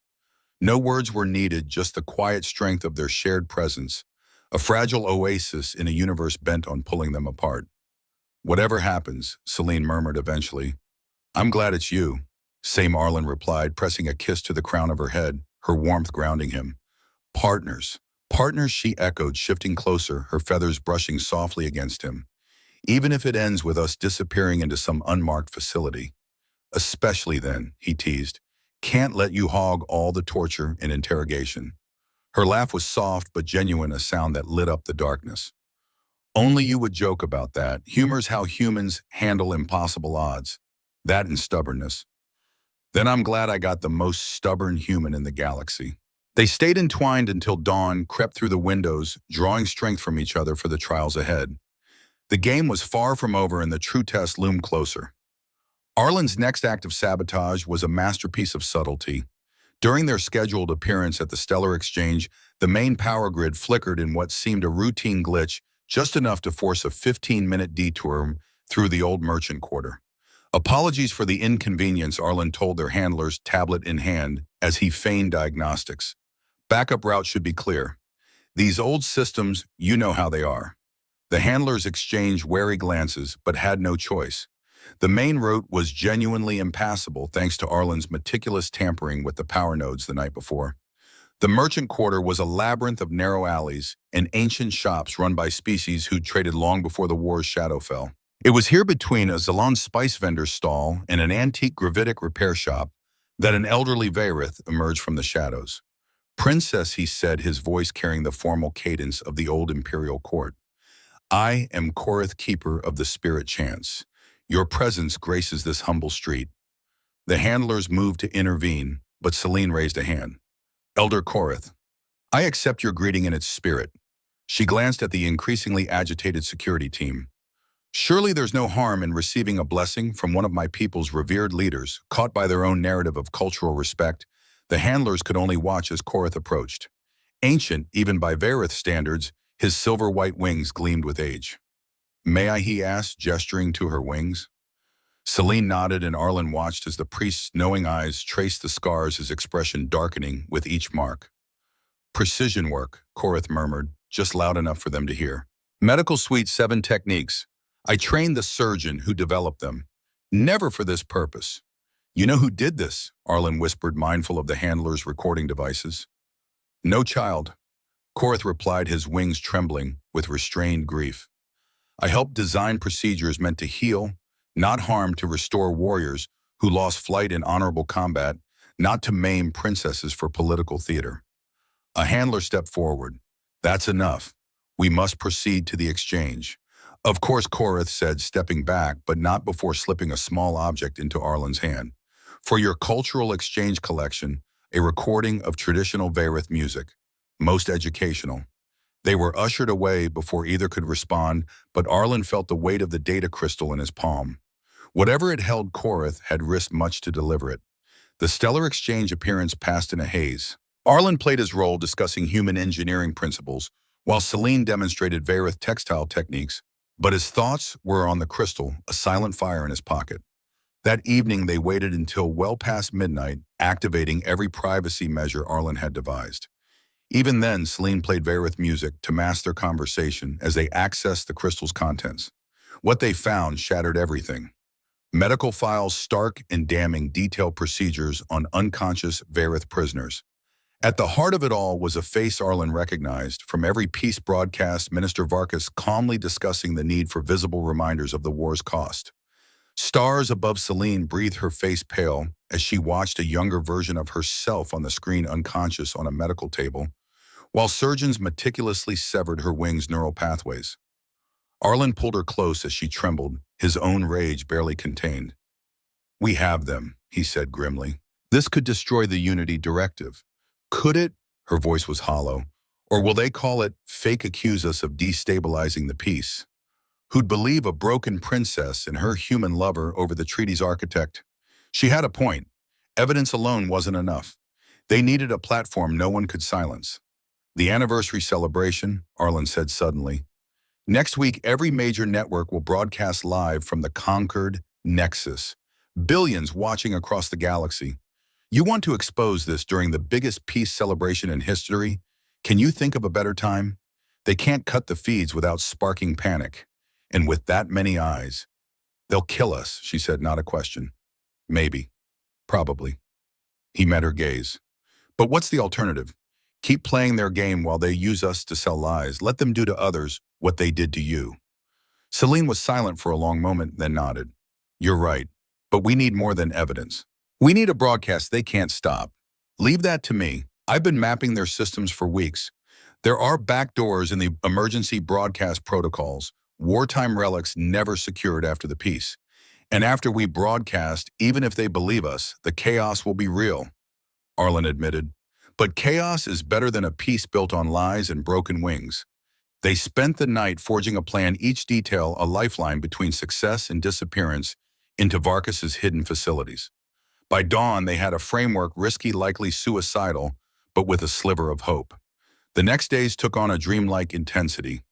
No words were needed, just the quiet strength of their shared presence, a fragile oasis in a universe bent on pulling them apart. "Whatever happens," Celine murmured eventually. "I'm glad it's you," Same Arlen replied, pressing a kiss to the crown of her head, her warmth grounding him. "Partners. Partners," she echoed, shifting closer, her feathers brushing softly against him. "Even if it ends with us disappearing into some unmarked facility." "Especially then," he teased. "Can't let you hog all the torture and interrogation." Her laugh was soft but genuine, a sound that lit up the darkness. "Only you would joke about that. Humor's how humans handle impossible odds. That and stubbornness." "Then I'm glad I got the most stubborn human in the galaxy." They stayed entwined until dawn crept through the windows, drawing strength from each other for the trials ahead. The game was far from over and the true test loomed closer. Arlen's next act of sabotage was a masterpiece of subtlety. During their scheduled appearance at the Stellar Exchange, the main power grid flickered in what seemed a routine glitch, just enough to force a 15-minute detour through the old merchant quarter. Apologies for the inconvenience, Arlen told their handlers, tablet in hand, as he feigned diagnostics. "Backup route should be clear. These old systems, you know how they are." The handlers exchanged wary glances, but had no choice. The main route was genuinely impassable thanks to Arlen's meticulous tampering with the power nodes the night before. The merchant quarter was a labyrinth of narrow alleys and ancient shops run by species who'd traded long before the war's shadow fell. It was here, between a Zalon spice vendor's stall and an antique gravitic repair shop, that an elderly Vayrith emerged from the shadows. "Princess," he said, his voice carrying the formal cadence of the old imperial court. "I am Korith, keeper of the spirit chants. Your presence graces this humble street." The handlers moved to intervene, but Celine raised a hand. "Elder Korith, I accept your greeting in its spirit." She glanced at the increasingly agitated security team. "Surely there's no harm in receiving a blessing from one of my people's revered leaders." Caught by their own narrative of cultural respect, the handlers could only watch as Korith approached. Ancient, even by Vayrith standards, his silver-white wings gleamed with age. "May I?" he asked, gesturing to her wings. Celine nodded, and Arlen watched as the priest's knowing eyes traced the scars, his expression darkening with each mark. "Precision work," Korith murmured, just loud enough for them to hear. "Medical Suite 7 techniques. I trained the surgeon who developed them. Never for this purpose." "You know who did this?" Arlen whispered, mindful of the handler's recording devices. "No, child," Korith replied, his wings trembling with restrained grief. "I helped design procedures meant to heal, not harm, to restore warriors who lost flight in honorable combat, not to maim princesses for political theater. A handler stepped forward. That's enough. We must proceed to the exchange. Of course, Korath said, stepping back, but not before slipping a small object into Arlen's hand. For your cultural exchange collection, a recording of traditional Varith music. Most educational. They were ushered away before either could respond, but Arlen felt the weight of the data crystal in his palm. Whatever it held, Korath had risked much to deliver it. The stellar exchange appearance passed in a haze. Arlen played his role discussing human engineering principles, while Celine demonstrated Varith textile techniques, but his thoughts were on the crystal, a silent fire in his pocket. That evening, they waited until well past midnight, activating every privacy measure Arlen had devised. Even then, Celine played Varith music to mask their conversation as they accessed the crystal's contents. What they found shattered everything. Medical files stark and damning detailed procedures on unconscious Varith prisoners. At the heart of it all was a face Arlen recognized. From every peace broadcast, Minister Varkas calmly discussing the need for visible reminders of the war's cost. Stars above Celine breathed her face pale as she watched a younger version of herself on the screen unconscious on a medical table, while surgeons meticulously severed her wings' neural pathways. Arlen pulled her close as she trembled, his own rage barely contained. We have them, he said grimly. This could destroy the Unity Directive. Could it? Her voice was hollow. Or will they call it fake accuse us of destabilizing the peace? Who'd believe a broken princess and her human lover over the treaty's architect? She had a point. Evidence alone wasn't enough. They needed a platform no one could silence. The anniversary celebration, Arlen said suddenly. Next week, every major network will broadcast live from the conquered Nexus. Billions watching across the galaxy. You want to expose this during the biggest peace celebration in history? Can you think of a better time? They can't cut the feeds without sparking panic. And with that many eyes, they'll kill us, she said, not a question. Maybe. Probably. He met her gaze. But what's the alternative? Keep playing their game while they use us to sell lies. Let them do to others what they did to you. Celine was silent for a long moment, then nodded. You're right, but we need more than evidence. We need a broadcast they can't stop. Leave that to me. I've been mapping their systems for weeks. There are backdoors in the emergency broadcast protocols, wartime relics never secured after the peace. And after we broadcast, even if they believe us, the chaos will be real, Arlen admitted. But chaos is better than a peace built on lies and broken wings. They spent the night forging a plan, each detail a lifeline between success and disappearance into Varkas's hidden facilities. By dawn, they had a framework risky, likely suicidal, but with a sliver of hope. The next days took on a dreamlike intensity.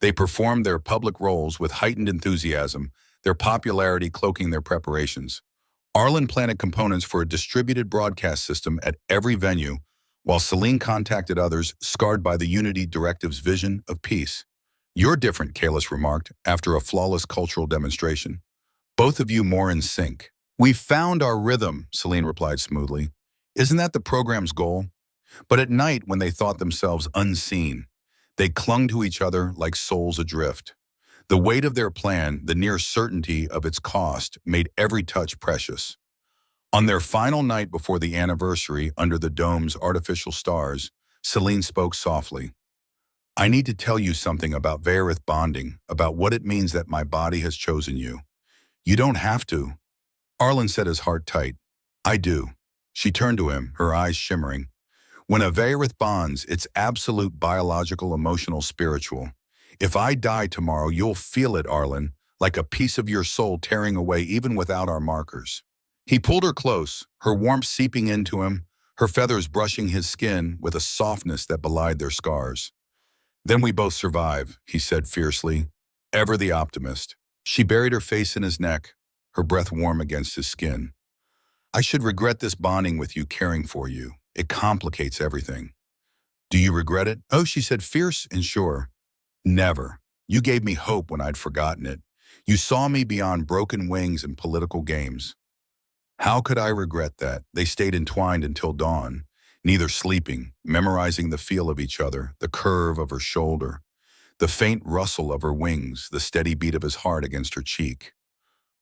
They performed their public roles with heightened enthusiasm, their popularity cloaking their preparations. Arlen planted components for a distributed broadcast system at every venue, while Celine contacted others scarred by the Unity Directive's vision of peace. You're different, Kalis remarked, after a flawless cultural demonstration. Both of you more in sync. We found our rhythm, Celine replied smoothly. Isn't that the program's goal? But at night, when they thought themselves unseen, they clung to each other like souls adrift. The weight of their plan, the near certainty of its cost, made every touch precious. On their final night before the anniversary, under the dome's artificial stars, Celine spoke softly. I need to tell you something about Varith bonding, about what it means that my body has chosen you. You don't have to. Arlen set his heart tight. I do. She turned to him, her eyes shimmering. When a Varith bonds, it's absolute biological, emotional, spiritual. If I die tomorrow, you'll feel it, Arlen, like a piece of your soul tearing away even without our markers. He pulled her close, her warmth seeping into him, her feathers brushing his skin with a softness that belied their scars. Then we both survive, he said fiercely, ever the optimist. She buried her face in his neck, her breath warm against his skin. I should regret this bonding with you, caring for you. It complicates everything. Do you regret it? Oh, she said, fierce and sure. Never. You gave me hope when I'd forgotten it. You saw me beyond broken wings and political games. How could I regret that? They stayed entwined until dawn, neither sleeping, memorizing the feel of each other, the curve of her shoulder, the faint rustle of her wings, the steady beat of his heart against her cheek.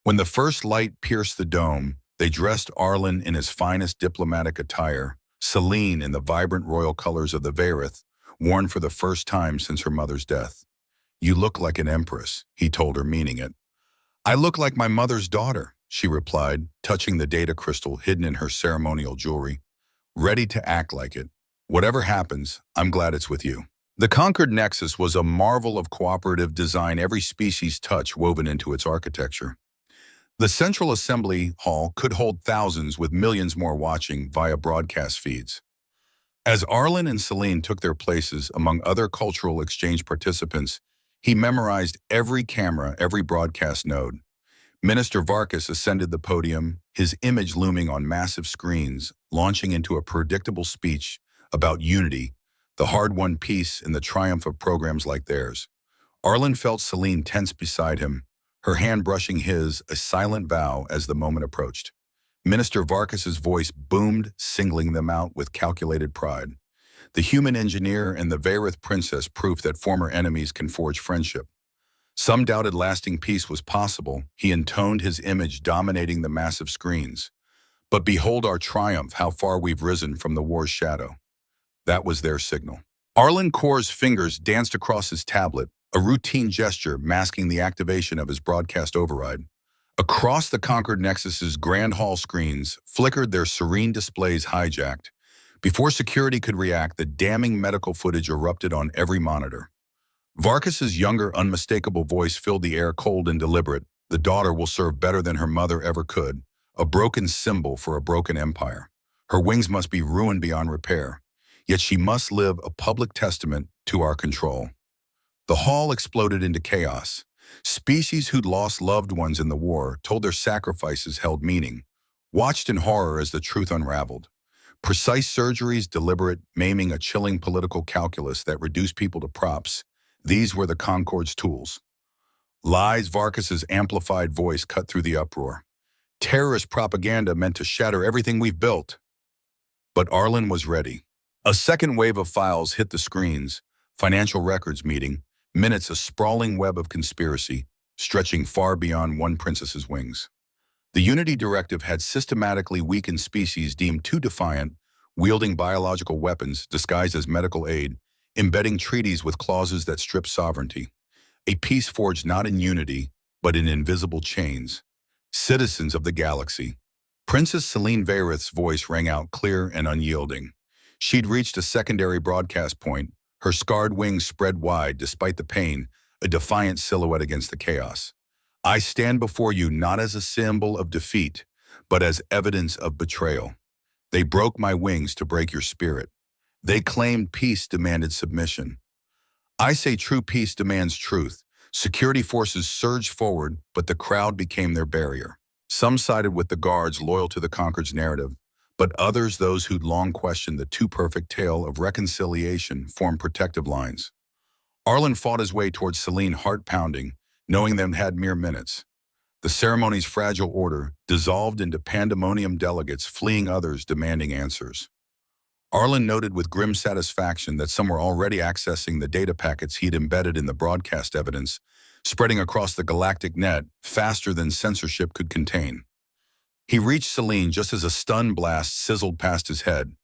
When the first light pierced the dome, They dressed Arlen in his finest diplomatic attire, Celine in the vibrant royal colors of the Varith, worn for the first time since her mother's death. "You look like an empress," he told her, meaning it. "I look like my mother's daughter," she replied, touching the data crystal hidden in her ceremonial jewelry. "Ready to act like it. Whatever happens, I'm glad it's with you." The Concord Nexus was a marvel of cooperative design, every species touch woven into its architecture. The Central Assembly Hall could hold thousands, with millions more watching via broadcast feeds. As Arlen and Celine took their places among other cultural exchange participants, he memorized every camera, every broadcast node. Minister Varkas ascended the podium, his image looming on massive screens, launching into a predictable speech about unity, the hard-won peace, and the triumph of programs like theirs. Arlen felt Celine tense beside him, her hand brushing his, a silent vow as the moment approached. Minister Varkas's voice boomed, singling them out with calculated pride. The human engineer and the Varith princess, proof that former enemies can forge friendship. Some doubted lasting peace was possible. He intoned, his image dominating the massive screens. "But behold our triumph, how far we've risen from the war's shadow." That was their signal. Arlen Cor's fingers danced across his tablet, a routine gesture masking the activation of his broadcast override. Across the Concord Nexus's Grand Hall screens flickered, their serene displays hijacked. Before security could react, the damning medical footage erupted on every monitor. Varkas's younger, unmistakable voice filled the air, cold and deliberate. "The daughter will serve better than her mother ever could, a broken symbol for a broken empire. Her wings must be ruined beyond repair, yet she must live a public testament to our control." The hall exploded into chaos. Species who'd lost loved ones in the war told their sacrifices held meaning, watched in horror as the truth unraveled. Precise surgeries, deliberate maiming, a chilling political calculus that reduced people to props. These were the Concord's tools. Lies, Varkas's amplified voice cut through the uproar. Terrorist propaganda meant to shatter everything we've built. But Arlen was ready. A second wave of files hit the screens, financial records meeting, minutes, a sprawling web of conspiracy, stretching far beyond one princess's wings. The Unity Directive had systematically weakened species deemed too defiant, wielding biological weapons disguised as medical aid, embedding treaties with clauses that stripped sovereignty. A peace forged not in unity, but in invisible chains. Citizens of the galaxy. Princess Celine Varith's voice rang out clear and unyielding. She'd reached a secondary broadcast point, her scarred wings spread wide despite the pain, a defiant silhouette against the chaos. "I stand before you not as a symbol of defeat, but as evidence of betrayal. They broke my wings to break your spirit. They claimed peace demanded submission. I say true peace demands truth." Security forces surged forward, but the crowd became their barrier. Some sided with the guards, loyal to the Concord's narrative, but others, those who'd long questioned the too-perfect tale of reconciliation, formed protective lines. Arlen fought his way towards Celine, heart pounding, knowing them had mere minutes. The ceremony's fragile order dissolved into pandemonium, delegates fleeing, others demanding answers. Arlen noted with grim satisfaction that some were already accessing the data packets he'd embedded in the broadcast evidence, spreading across the galactic net faster than censorship could contain. He reached Celine just as a stun blast sizzled past his head.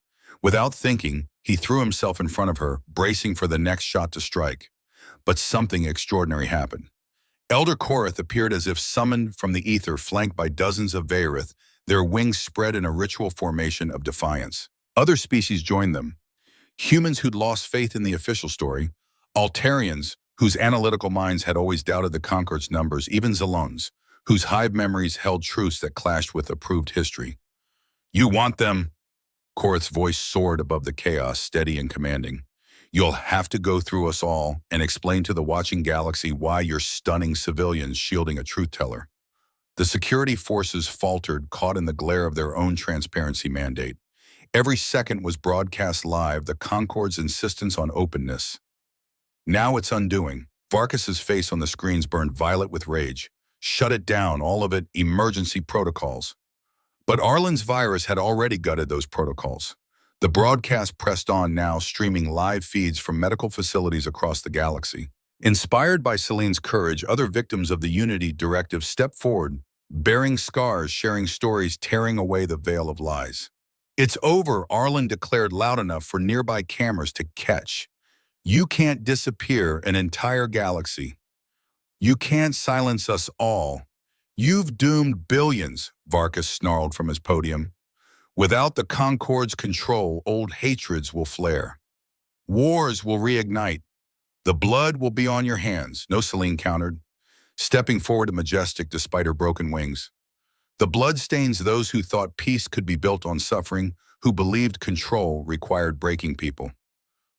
Without thinking, he threw himself in front of her, bracing for the next shot to strike. But something extraordinary happened. Elder Korath appeared as if summoned from the ether, flanked by dozens of Varith, their wings spread in a ritual formation of defiance. Other species joined them. Humans who'd lost faith in the official story, Altarians, whose analytical minds had always doubted the Concord's numbers, even Zalones, whose hive memories held truths that clashed with approved history. "You want them?" Korath's voice soared above the chaos, steady and commanding. "You'll have to go through us all and explain to the watching galaxy why you're stunning civilians shielding a truth-teller." The security forces faltered, caught in the glare of their own transparency mandate. Every second was broadcast live, the Concord's insistence on openness. Now it's undoing. Varkas's face on the screens burned violet with rage. "Shut it down, all of it, emergency protocols." But Arlen's virus had already gutted those protocols. The broadcast pressed on now, streaming live feeds from medical facilities across the galaxy. Inspired by Celine's courage, other victims of the Unity Directive stepped forward, bearing scars, sharing stories, tearing away the veil of lies. "It's over," Arlen declared loud enough for nearby cameras to catch. "You can't disappear an entire galaxy. You can't silence us all. You've doomed billions," Varkas snarled from his podium. "Without the Concorde's control, old hatreds will flare. Wars will reignite. The blood will be on your hands," No, Selene countered, stepping forward majestic despite her broken wings. "The blood stains those who thought peace could be built on suffering, who believed control required breaking people.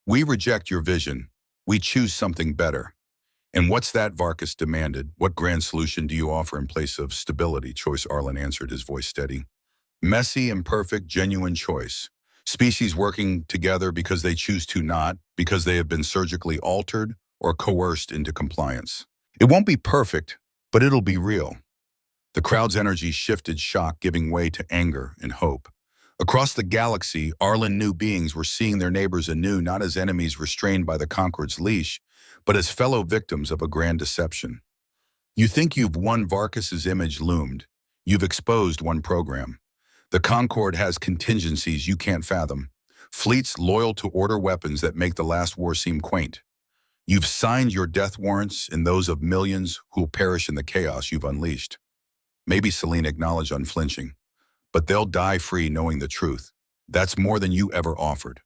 We reject your vision. We choose something better." "And what's that?" Varkas demanded. "What grand solution do you offer in place of stability?" Choice, Arlen answered, his voice steady. "Messy, imperfect, genuine choice. Species working together because they choose to, not because they have been surgically altered or coerced into compliance. It won't be perfect, but it'll be real." The crowd's energy shifted, shock giving way to anger and hope. Across the galaxy, Arlen knew beings were seeing their neighbors anew, not as enemies restrained by the Concorde's leash, but as fellow victims of a grand deception. "You think you've won," Varkas's image loomed. "You've exposed one program. The Concorde has contingencies you can't fathom. Fleets loyal to order, weapons that make the last war seem quaint. You've signed your death warrants and those of millions who'll perish in the chaos you've unleashed." Maybe, Selene acknowledged unflinching, "but they'll die free knowing the truth. That's more than you ever offered."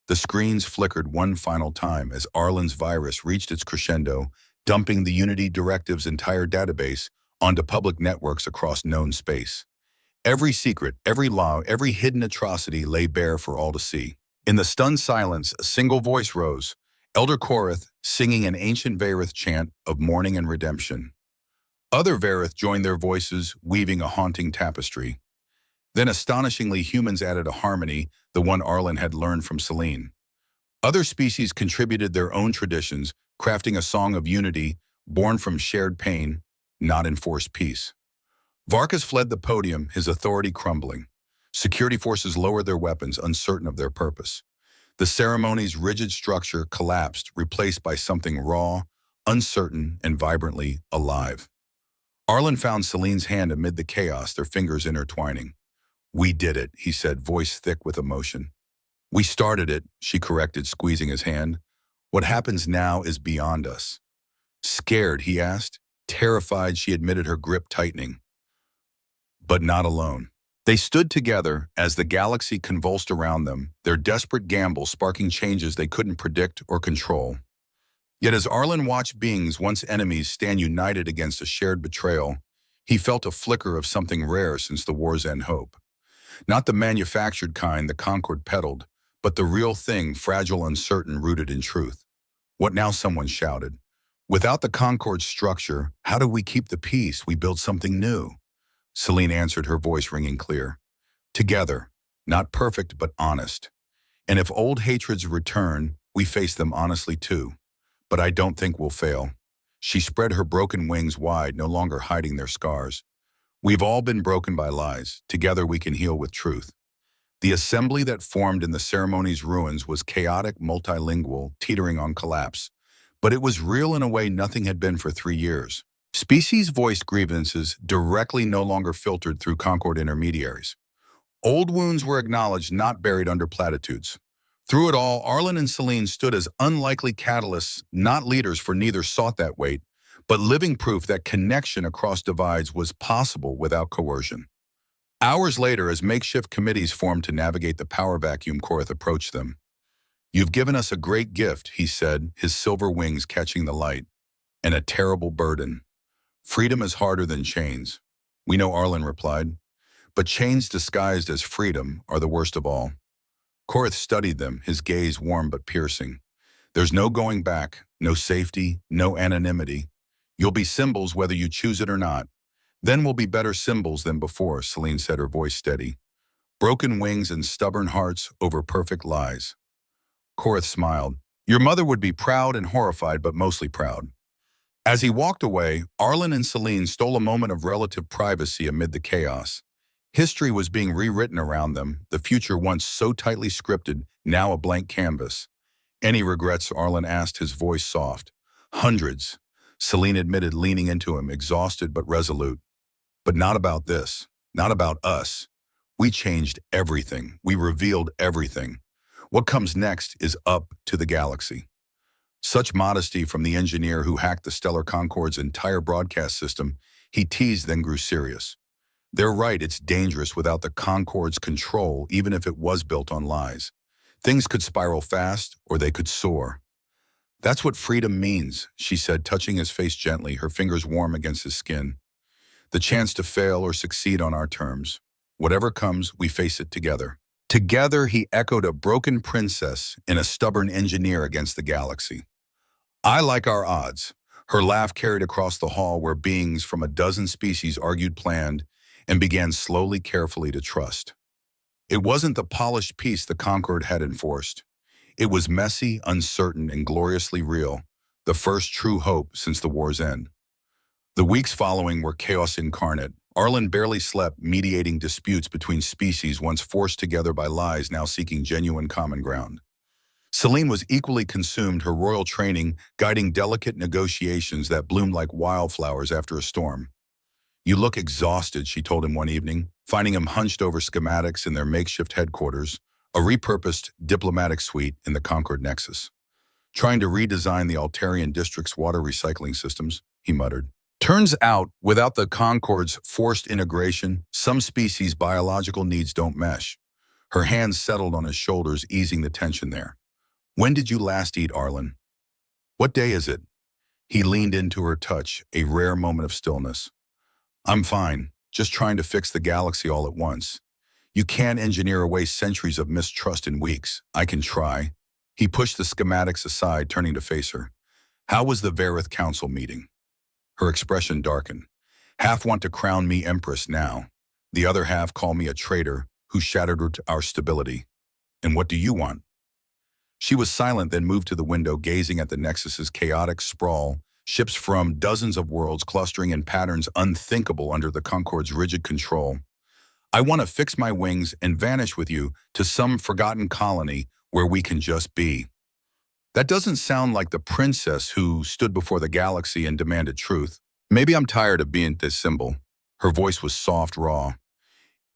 The screens flickered one final time as Arlen's virus reached its crescendo, dumping the Unity Directive's entire database onto public networks across known space. Every secret, every law, every hidden atrocity lay bare for all to see. In the stunned silence, a single voice rose, Elder Korath singing an ancient Varith chant of mourning and redemption. Other Varith joined their voices, weaving a haunting tapestry. Then astonishingly, humans added a harmony, the one Arlen had learned from Selene. Other species contributed their own traditions, crafting a song of unity born from shared pain, not enforced peace. Varkas fled the podium, his authority crumbling. Security forces lowered their weapons, uncertain of their purpose. The ceremony's rigid structure collapsed, replaced by something raw, uncertain, and vibrantly alive. Arlen found Selene's hand amid the chaos, their fingers intertwining. "We did it," he said, voice thick with emotion. "We started it," she corrected, squeezing his hand. "What happens now is beyond us." "Scared?" he asked. Terrified, she admitted, her grip tightening. But not alone. They stood together as the galaxy convulsed around them, their desperate gamble sparking changes they couldn't predict or control. Yet as Arlen watched beings once enemies stand united against a shared betrayal, he felt a flicker of something rare since the war's end: hope. Not the manufactured kind the Concorde peddled, but the real thing, fragile, uncertain, rooted in truth. "What now?" someone shouted. "Without the Concorde's structure, how do we keep the peace? We build something new." Selene answered, her voice ringing clear. "Together, not perfect but honest. And if old hatreds return, we face them honestly too. But I don't think we'll fail." She spread her broken wings wide, no longer hiding their scars. "We've all been broken by lies. Together we can heal with truth." The assembly that formed in the ceremony's ruins was chaotic, multilingual, teetering on collapse. But it was real in a way nothing had been for 3 years. Species voiced grievances directly, no longer filtered through Concorde intermediaries. Old wounds were acknowledged, not buried under platitudes. Through it all, Arlen and Selene stood as unlikely catalysts, not leaders, for neither sought that weight, but living proof that connection across divides was possible without coercion. Hours later, as makeshift committees formed to navigate the power vacuum, Korath approached them. "You've given us a great gift," he said, his silver wings catching the light, "and a terrible burden. Freedom is harder than chains." "We know," Arlen replied, "but chains disguised as freedom are the worst of all." Korath studied them, his gaze warm but piercing. "There's no going back, no safety, no anonymity. You'll be symbols whether you choose it or not. Then we'll be better symbols than before," Selene said, her voice steady. "Broken wings and stubborn hearts over perfect lies." Korath smiled. "Your mother would be proud and horrified, but mostly proud." As he walked away, Arlen and Selene stole a moment of relative privacy amid the chaos. History was being rewritten around them, the future once so tightly scripted, now a blank canvas. "Any regrets?" Arlen asked, his voice soft. "Hundreds," Selene admitted, leaning into him, exhausted but resolute. But not about this, not about us. We changed everything. We revealed everything. What comes next is up to the galaxy. Such modesty from the engineer who hacked the Stellar Concorde's entire broadcast system, he teased then grew serious. They're right, it's dangerous without the Concorde's control, even if it was built on lies. Things could spiral fast, or they could soar. That's what freedom means, she said, touching his face gently, her fingers warm against his skin. The chance to fail or succeed on our terms. Whatever comes, we face it together. Together, he echoed a broken princess and a stubborn engineer against the galaxy. I like our odds. Her laugh carried across the hall where beings from a dozen species argued, planned, and began slowly, carefully to trust. It wasn't the polished peace the Concorde had enforced. It was messy, uncertain, and gloriously real, the first true hope since the war's end. The weeks following were chaos incarnate. Arlen barely slept, mediating disputes between species once forced together by lies, now seeking genuine common ground. Celine was equally consumed, her royal training guiding delicate negotiations that bloomed like wildflowers after a storm. You look exhausted, she told him one evening, finding him hunched over schematics in their makeshift headquarters, a repurposed diplomatic suite in the Concorde Nexus. Trying to redesign the Altarian district's water recycling systems, he muttered. Turns out, without the Concorde's forced integration, some species' biological needs don't mesh. Her hands settled on his shoulders, easing the tension there. When did you last eat, Arlen? What day is it? He leaned into her touch, a rare moment of stillness. I'm fine, just trying to fix the galaxy all at once. You can't engineer away centuries of mistrust in weeks. I can try. He pushed the schematics aside, turning to face her. How was the Varith Council meeting? Her expression darkened. Half want to crown me Empress now. The other half call me a traitor who shattered our stability. And what do you want? She was silent, then moved to the window, gazing at the Nexus's chaotic sprawl, ships from dozens of worlds clustering in patterns unthinkable under the Concorde's rigid control. I want to fix my wings and vanish with you to some forgotten colony where we can just be. That doesn't sound like the princess who stood before the galaxy and demanded truth. Maybe I'm tired of being this symbol. Her voice was soft, raw.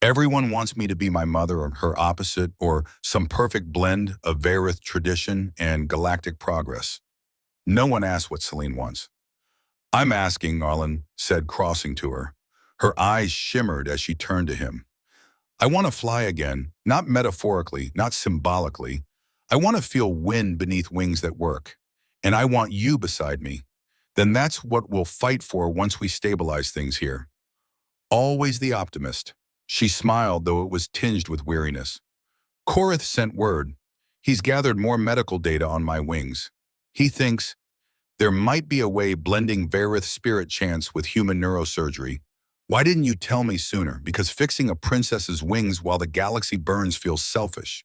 Everyone wants me to be my mother or her opposite, or some perfect blend of Varith tradition and galactic progress. No one asks what Celine wants. I'm asking, Arlen said, crossing to her. Her eyes shimmered as she turned to him. I want to fly again, not metaphorically, not symbolically. I want to feel wind beneath wings that work. And I want you beside me. Then that's what we'll fight for once we stabilize things here. Always the optimist. She smiled, though it was tinged with weariness. Korith sent word. He's gathered more medical data on my wings. He thinks there might be a way blending Varith spirit chants with human neurosurgery. Why didn't you tell me sooner? Because fixing a princess's wings while the galaxy burns feels selfish.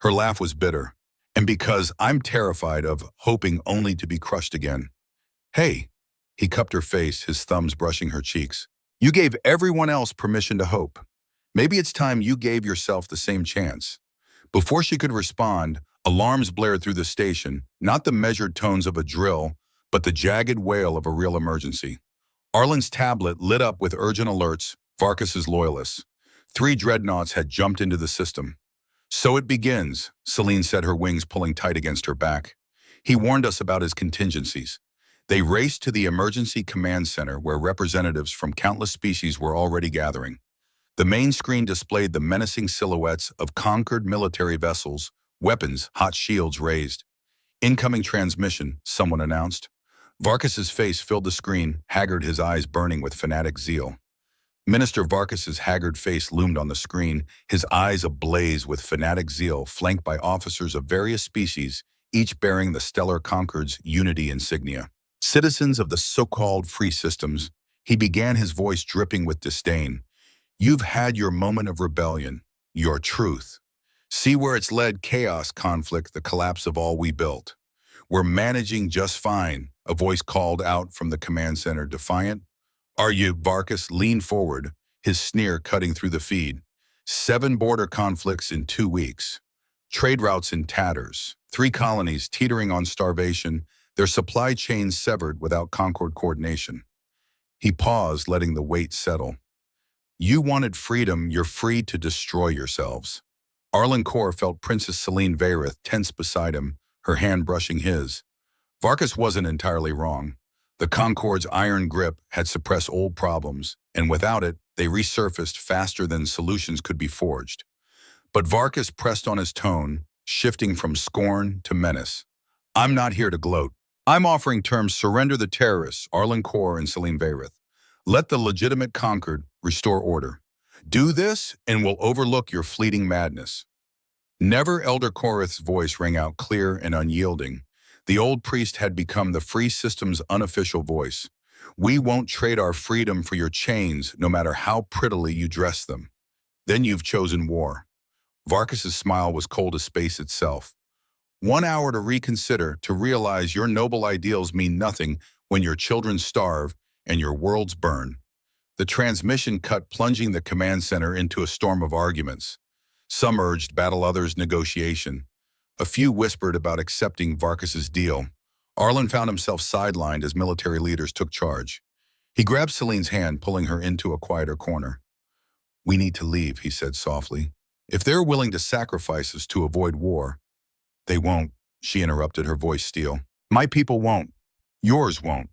Her laugh was bitter. And because I'm terrified of hoping only to be crushed again. Hey, he cupped her face, his thumbs brushing her cheeks. You gave everyone else permission to hope. Maybe it's time you gave yourself the same chance. Before she could respond, alarms blared through the station, not the measured tones of a drill, but the jagged wail of a real emergency. Arlen's tablet lit up with urgent alerts, Varkus's loyalists. 3 dreadnoughts had jumped into the system. So it begins, Celine said, her wings pulling tight against her back. He warned us about his contingencies. They raced to the emergency command center where representatives from countless species were already gathering. The main screen displayed the menacing silhouettes of conquered military vessels, weapons, hot shields raised. Incoming transmission, someone announced. Varkus's face filled the screen, haggard, his eyes burning with fanatic zeal. Minister Varkus's haggard face loomed on the screen, his eyes ablaze with fanatic zeal, flanked by officers of various species, each bearing the Stellar Concorde's unity insignia. Citizens of the so-called free systems, he began, his voice dripping with disdain. You've had your moment of rebellion, your truth. See where it's led: chaos, conflict, the collapse of all we built. We're managing just fine, a voice called out from the command center, defiant. Are you? Varkus leaned forward, his sneer cutting through the feed. 7 border conflicts in 2 weeks. Trade routes in tatters. 3 colonies teetering on starvation, their supply chains severed without Concorde coordination. He paused, letting the weight settle. You wanted freedom, you're free to destroy yourselves. Arlen Kor felt Princess Celine Vayrith tense beside him, her hand brushing his. Varkas wasn't entirely wrong. The Concord's iron grip had suppressed old problems, and without it, they resurfaced faster than solutions could be forged. But Varkas pressed on his tone, shifting from scorn to menace. I'm not here to gloat. I'm offering terms: surrender the terrorists, Arlen Kor and Celine Vayrith. Let the legitimate Concord restore order. Do this, and we'll overlook your fleeting madness. Never Elder Korith's voice rang out clear and unyielding. The old priest had become the free system's unofficial voice. We won't trade our freedom for your chains, no matter how prettily you dress them. Then you've chosen war. Varkas's smile was cold as space itself. 1 hour to reconsider, to realize your noble ideals mean nothing when your children starve and your worlds burn. The transmission cut, plunging the command center into a storm of arguments. Some urged battle, others negotiation. A few whispered about accepting Varkas's deal. Arlen found himself sidelined as military leaders took charge. He grabbed Celine's hand, pulling her into a quieter corner. We need to leave, he said softly. If they're willing to sacrifice us to avoid war. They won't, she interrupted, her voice steel. My people won't. Yours won't.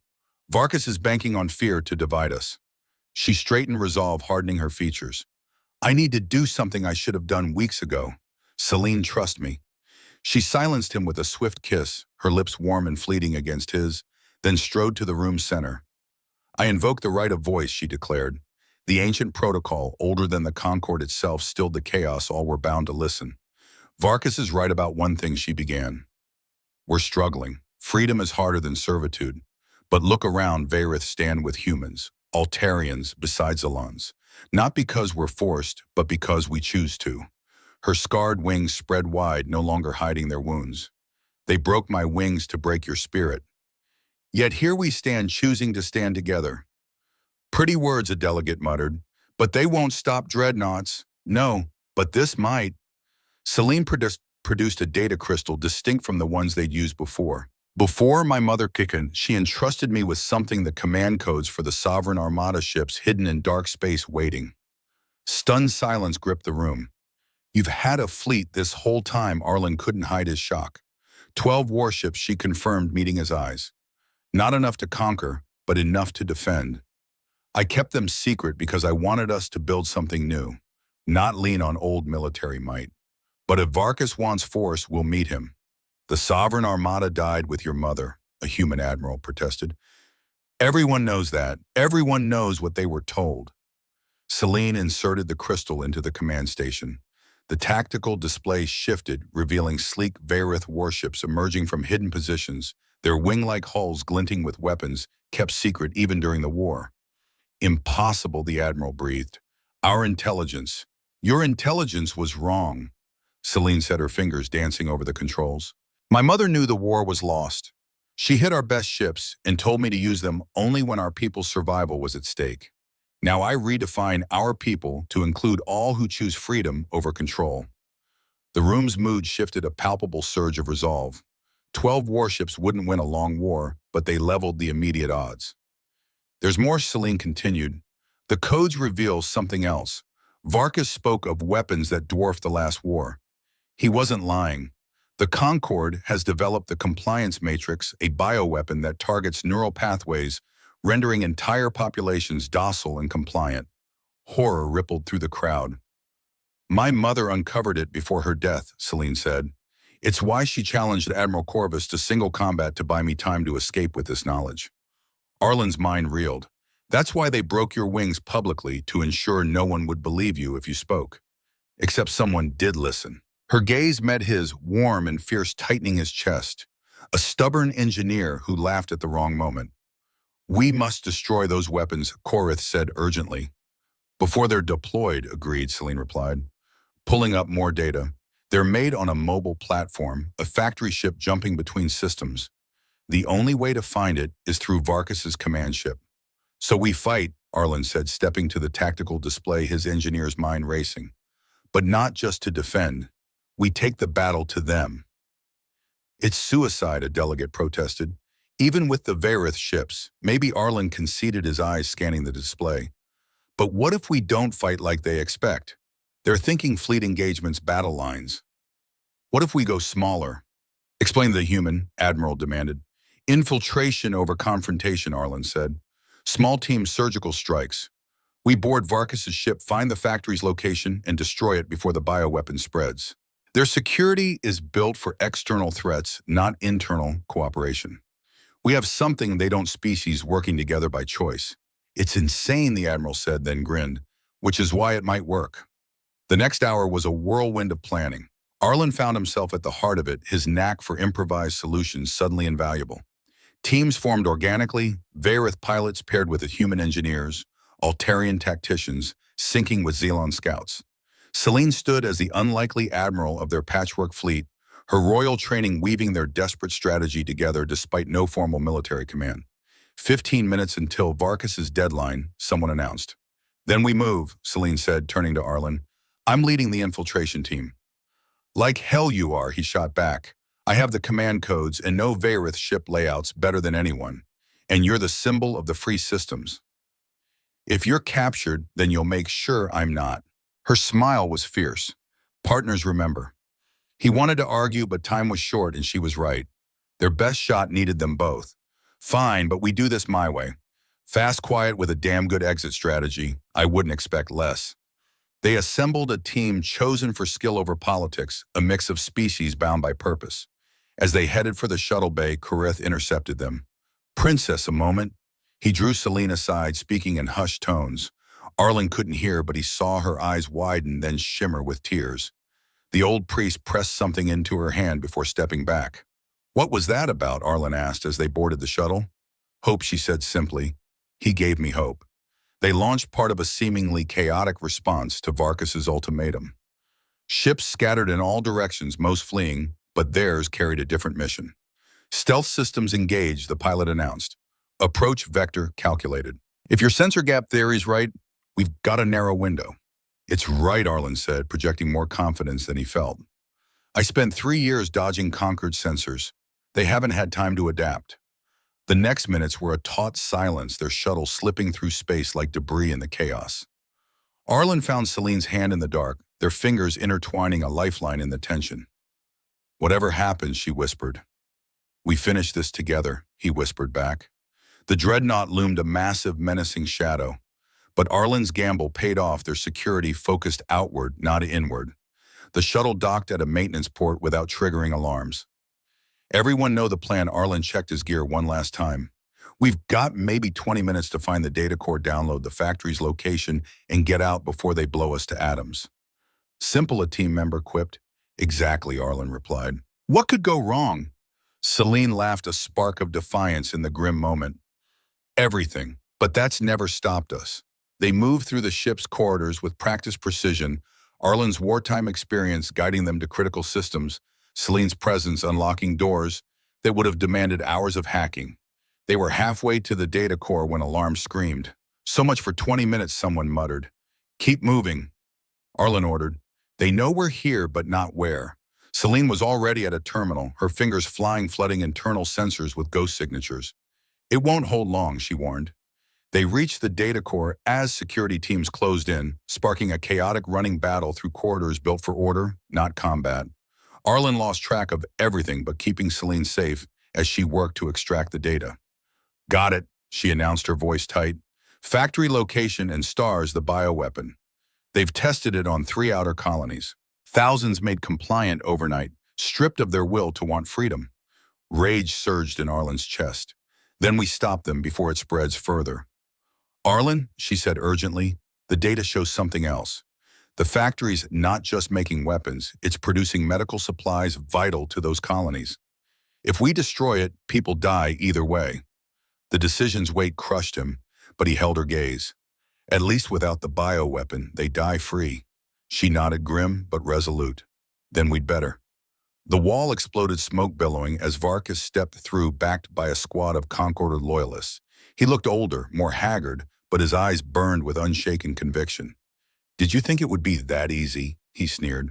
Varkas is banking on fear to divide us. She straightened, resolve hardening her features. I need to do something I should have done weeks ago. Celine, trust me. She silenced him with a swift kiss, her lips warm and fleeting against his, then strode to the room's center. I invoke the right of voice, she declared. The ancient protocol, older than the Concord itself, stilled the chaos all were bound to listen. Varkas is right about one thing, she began. We're struggling. Freedom is harder than servitude. But look around, Vayrith stand with humans, Altarians besides Alans. Not because we're forced, but because we choose to. Her scarred wings spread wide, no longer hiding their wounds. They broke my wings to break your spirit. Yet here we stand, choosing to stand together. Pretty words, a delegate muttered, but they won't stop dreadnoughts. No, but this might. Celine produced a data crystal distinct from the ones they'd used before. Before my mother Kikan, she entrusted me with something: the command codes for the Sovereign Armada ships hidden in dark space waiting. Stunned silence gripped the room. You've had a fleet this whole time, Arlen couldn't hide his shock. 12 warships, she confirmed, meeting his eyes. Not enough to conquer, but enough to defend. I kept them secret because I wanted us to build something new, not lean on old military might. But if Varkas wants force, we'll meet him. The Sovereign Armada died with your mother, a human admiral protested. Everyone knows that. Everyone knows what they were told. Celine inserted the crystal into the command station. The tactical display shifted, revealing sleek Vayrith warships emerging from hidden positions, their wing-like hulls glinting with weapons kept secret even during the war. Impossible, the admiral breathed. Our intelligence. Your intelligence was wrong. Celine said, her fingers dancing over the controls. My mother knew the war was lost. She hid our best ships and told me to use them only when our people's survival was at stake. Now I redefine our people to include all who choose freedom over control. The room's mood shifted, a palpable surge of resolve. 12 warships wouldn't win a long war, but they leveled the immediate odds. There's more, Celine continued. The codes reveal something else. Varkas spoke of weapons that dwarfed the last war. He wasn't lying. The Concord has developed the compliance matrix, a bioweapon that targets neural pathways, rendering entire populations docile and compliant. Horror rippled through the crowd. My mother uncovered it before her death, Celine said. It's why she challenged Admiral Corvus to single combat to buy me time to escape with this knowledge. Arlen's mind reeled. That's why they broke your wings publicly, to ensure no one would believe you if you spoke. Except someone did listen. Her gaze met his, warm and fierce, tightening his chest. A stubborn engineer who laughed at the wrong moment. We must destroy those weapons, Korith said urgently. Before they're deployed, agreed, Celine replied. Pulling up more data. They're made on a mobile platform, a factory ship jumping between systems. The only way to find it is through Varkas's command ship. So we fight, Arlen said, stepping to the tactical display, his engineer's mind racing. But not just to defend. We take the battle to them. It's suicide, a delegate protested. Even with the Varith ships, maybe Arlen conceded, his eyes scanning the display. But what if we don't fight like they expect? They're thinking fleet engagements, battle lines. What if we go smaller? Explain the human, Admiral demanded. Infiltration over confrontation, Arlen said. Small team surgical strikes. We board Varkus's ship, find the factory's location, and destroy it before the bioweapon spreads. Their security is built for external threats, not internal cooperation. We have something they don't, species working together by choice. It's insane, the Admiral said, then grinned, which is why it might work. The next hour was a whirlwind of planning. Arlen found himself at the heart of it, his knack for improvised solutions suddenly invaluable. Teams formed organically, Varith pilots paired with the human engineers, Altarian tacticians syncing with Xelon scouts. Celine stood as the unlikely admiral of their patchwork fleet, her royal training weaving their desperate strategy together despite no formal military command. 15 minutes until Varkus's deadline, someone announced. Then we move, Celine said, turning to Arlen. I'm leading the infiltration team. Like hell you are, he shot back. I have the command codes and know Varith ship layouts better than anyone. And you're the symbol of the free systems. If you're captured, then you'll make sure I'm not. Her smile was fierce. Partners remember. He wanted to argue, but time was short and she was right. Their best shot needed them both. Fine, but we do this my way. Fast, quiet, with a damn good exit strategy. I wouldn't expect less. They assembled a team chosen for skill over politics, a mix of species bound by purpose. As they headed for the shuttle bay, Karith intercepted them. Princess, a moment. He drew Celine aside, speaking in hushed tones. Arlen couldn't hear, but he saw her eyes widen, then shimmer with tears. The old priest pressed something into her hand before stepping back. What was that about? Arlen asked as they boarded the shuttle. Hope, she said simply. He gave me hope. They launched part of a seemingly chaotic response to Varkus's ultimatum. Ships scattered in all directions, most fleeing, but theirs carried a different mission. Stealth systems engaged, the pilot announced. Approach vector calculated. If your sensor gap theory's right, we've got a narrow window. It's right, Arlen said, projecting more confidence than he felt. I spent 3 years dodging Concord sensors. They haven't had time to adapt. The next minutes were a taut silence, their shuttle slipping through space like debris in the chaos. Arlen found Celine's hand in the dark, their fingers intertwining a lifeline in the tension. Whatever happens, she whispered. We finish this together, he whispered back. The dreadnought loomed a massive, menacing shadow, but Arlen's gamble paid off, their security focused outward, not inward. The shuttle docked at a maintenance port without triggering alarms. Everyone know the plan, Arlen checked his gear one last time. We've got maybe 20 minutes to find the data core, download the factory's location, and get out before they blow us to atoms. Simple, a team member quipped. Exactly, Arlen replied. What could go wrong? Celine laughed, a spark of defiance in the grim moment. Everything, but that's never stopped us. They moved through the ship's corridors with practiced precision, Arlen's wartime experience guiding them to critical systems, Celine's presence unlocking doors that would have demanded hours of hacking. They were halfway to the data core when alarms screamed. So much for 20 minutes, someone muttered. Keep moving, Arlen ordered. They know we're here, but not where. Celine was already at a terminal, her fingers flying, flooding internal sensors with ghost signatures. It won't hold long, she warned. They reached the data core as security teams closed in, sparking a chaotic running battle through corridors built for order, not combat. Arlen lost track of everything but keeping Celine safe as she worked to extract the data. Got it, she announced, her voice tight. Factory location and stars the bioweapon. They've tested it on 3 outer colonies. Thousands made compliant overnight, stripped of their will to want freedom. Rage surged in Arlen's chest. Then we stop them before it spreads further. Arlen, she said urgently, the data shows something else. The factory's not just making weapons, it's producing medical supplies vital to those colonies. If we destroy it, people die either way. The decision's weight crushed him, but he held her gaze. At least without the bioweapon, they die free. She nodded, grim but resolute. Then we'd better. The wall exploded, smoke billowing as Varkus stepped through, backed by a squad of Concord loyalists. He looked older, more haggard, but his eyes burned with unshaken conviction. Did you think it would be that easy? He sneered.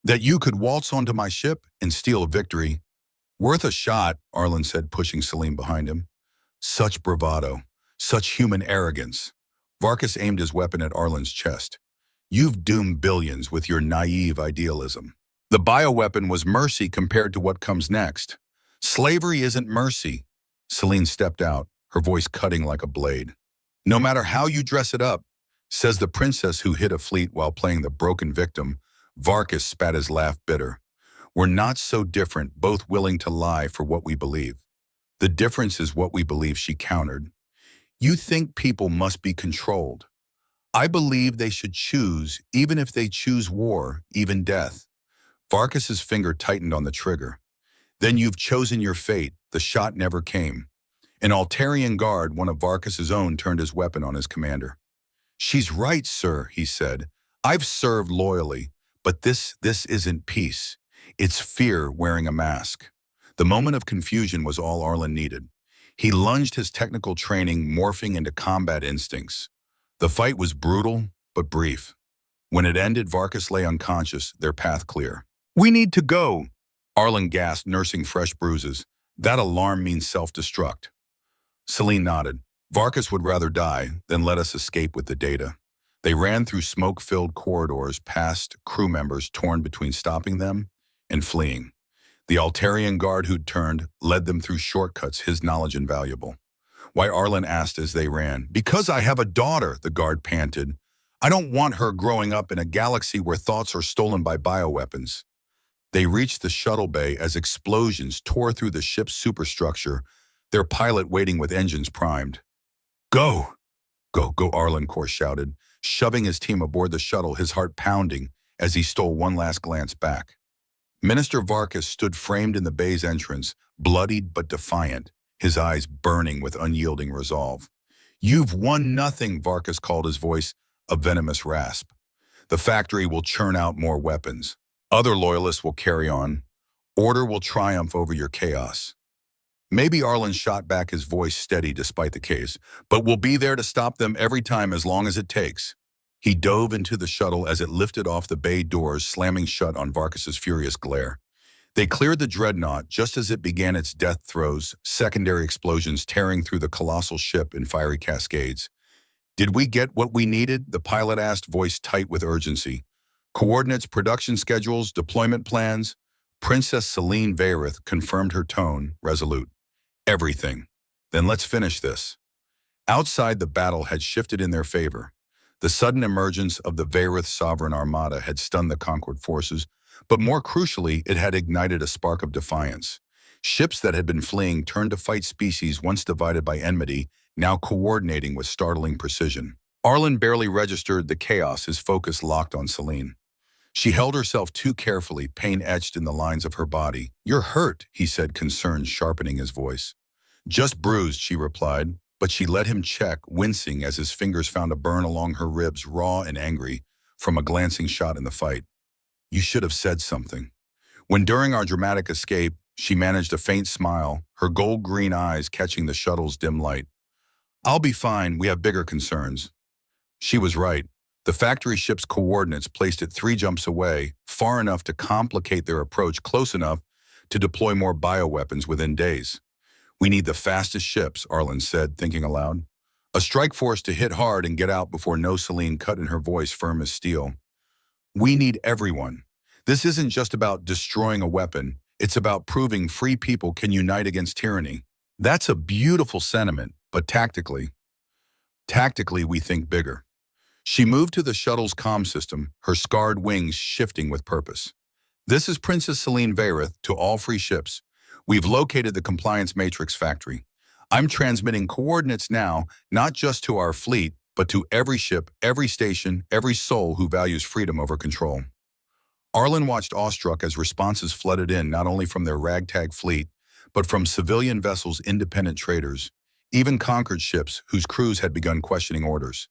That you could waltz onto my ship and steal a victory? Worth a shot, Arlen said, pushing Celine behind him. Such bravado, such human arrogance. Varkas aimed his weapon at Arlen's chest. You've doomed billions with your naive idealism. The bioweapon was mercy compared to what comes next. Slavery isn't mercy. Celine stepped out, her voice cutting like a blade. No matter how you dress it up, says the princess who hid a fleet while playing the broken victim. Varkas spat his laugh bitter. We're not so different, both willing to lie for what we believe. The difference is what we believe, she countered. You think people must be controlled. I believe they should choose, even if they choose war, even death. Varkas's finger tightened on the trigger. Then you've chosen your fate. The shot never came. An Altarian guard, one of Varkas's own, turned his weapon on his commander. She's right, sir, he said. I've served loyally, but this isn't peace. It's fear wearing a mask. The moment of confusion was all Arlen needed. He lunged his technical training, morphing into combat instincts. The fight was brutal, but brief. When it ended, Varkas lay unconscious, their path clear. We need to go, Arlen gasped, nursing fresh bruises. That alarm means self-destruct. Celine nodded. Varkas would rather die than let us escape with the data. They ran through smoke-filled corridors, past crew members torn between stopping them and fleeing. The Altarian guard who'd turned led them through shortcuts, his knowledge invaluable. Why, Arlen asked as they ran. Because I have a daughter, the guard panted. I don't want her growing up in a galaxy where thoughts are stolen by bioweapons. They reached the shuttle bay as explosions tore through the ship's superstructure, their pilot waiting with engines primed. Go! Go, go, Arlen Core shouted, shoving his team aboard the shuttle, his heart pounding as he stole one last glance back. Minister Varkas stood framed in the bay's entrance, bloodied but defiant, his eyes burning with unyielding resolve. You've won nothing, Varkas called, his voice a venomous rasp. The factory will churn out more weapons. Other loyalists will carry on. Order will triumph over your chaos. Maybe Arlen shot back, his voice steady despite the case, but we'll be there to stop them every time as long as it takes. He dove into the shuttle as it lifted off the bay doors, slamming shut on Varkas's furious glare. They cleared the dreadnought just as it began its death throes, secondary explosions tearing through the colossal ship in fiery cascades. Did we get what we needed? The pilot asked, voice tight with urgency. Coordinates, production schedules, deployment plans. Princess Celine Vayrith confirmed, her tone resolute. Everything. Then let's finish this. Outside, the battle had shifted in their favor. The sudden emergence of the Vayrith Sovereign Armada had stunned the Concord forces, but more crucially, it had ignited a spark of defiance. Ships that had been fleeing turned to fight species once divided by enmity, now coordinating with startling precision. Arlen barely registered the chaos, his focus locked on Celine. She held herself too carefully, pain etched in the lines of her body. You're hurt, he said, concern sharpening his voice. Just bruised, she replied, but she let him check, wincing as his fingers found a burn along her ribs, raw and angry, from a glancing shot in the fight. You should have said something. When during our dramatic escape, she managed a faint smile, her gold-green eyes catching the shuttle's dim light. I'll be fine, we have bigger concerns. She was right. The factory ship's coordinates placed it 3 jumps away, far enough to complicate their approach, close enough to deploy more bioweapons within days. We need the fastest ships, Arlen said, thinking aloud. A strike force to hit hard and get out before no. Celine cut in, her voice firm as steel. We need everyone. This isn't just about destroying a weapon. It's about proving free people can unite against tyranny. That's a beautiful sentiment, but tactically we think bigger. She moved to the shuttle's comm system, her scarred wings shifting with purpose. This is Princess Celine Vayrith to all free ships. We've located the Compliance Matrix factory. I'm transmitting coordinates now, not just to our fleet, but to every ship, every station, every soul who values freedom over control. Arlen watched awestruck as responses flooded in, not only from their ragtag fleet, but from civilian vessels, independent traders, even conquered ships whose crews had begun questioning orders.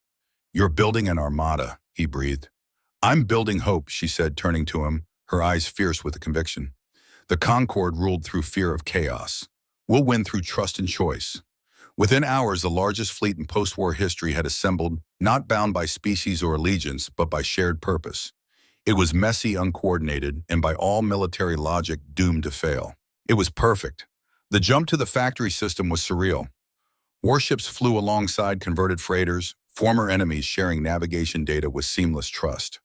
You're building an armada, he breathed. I'm building hope, she said, turning to him, her eyes fierce with conviction. The Concord ruled through fear of chaos. We'll win through trust and choice. Within hours, the largest fleet in post-war history had assembled, not bound by species or allegiance, but by shared purpose. It was messy, uncoordinated, and by all military logic doomed to fail. It was perfect. The jump to the factory system was surreal. Warships flew alongside converted freighters, former enemies sharing navigation data with seamless trust.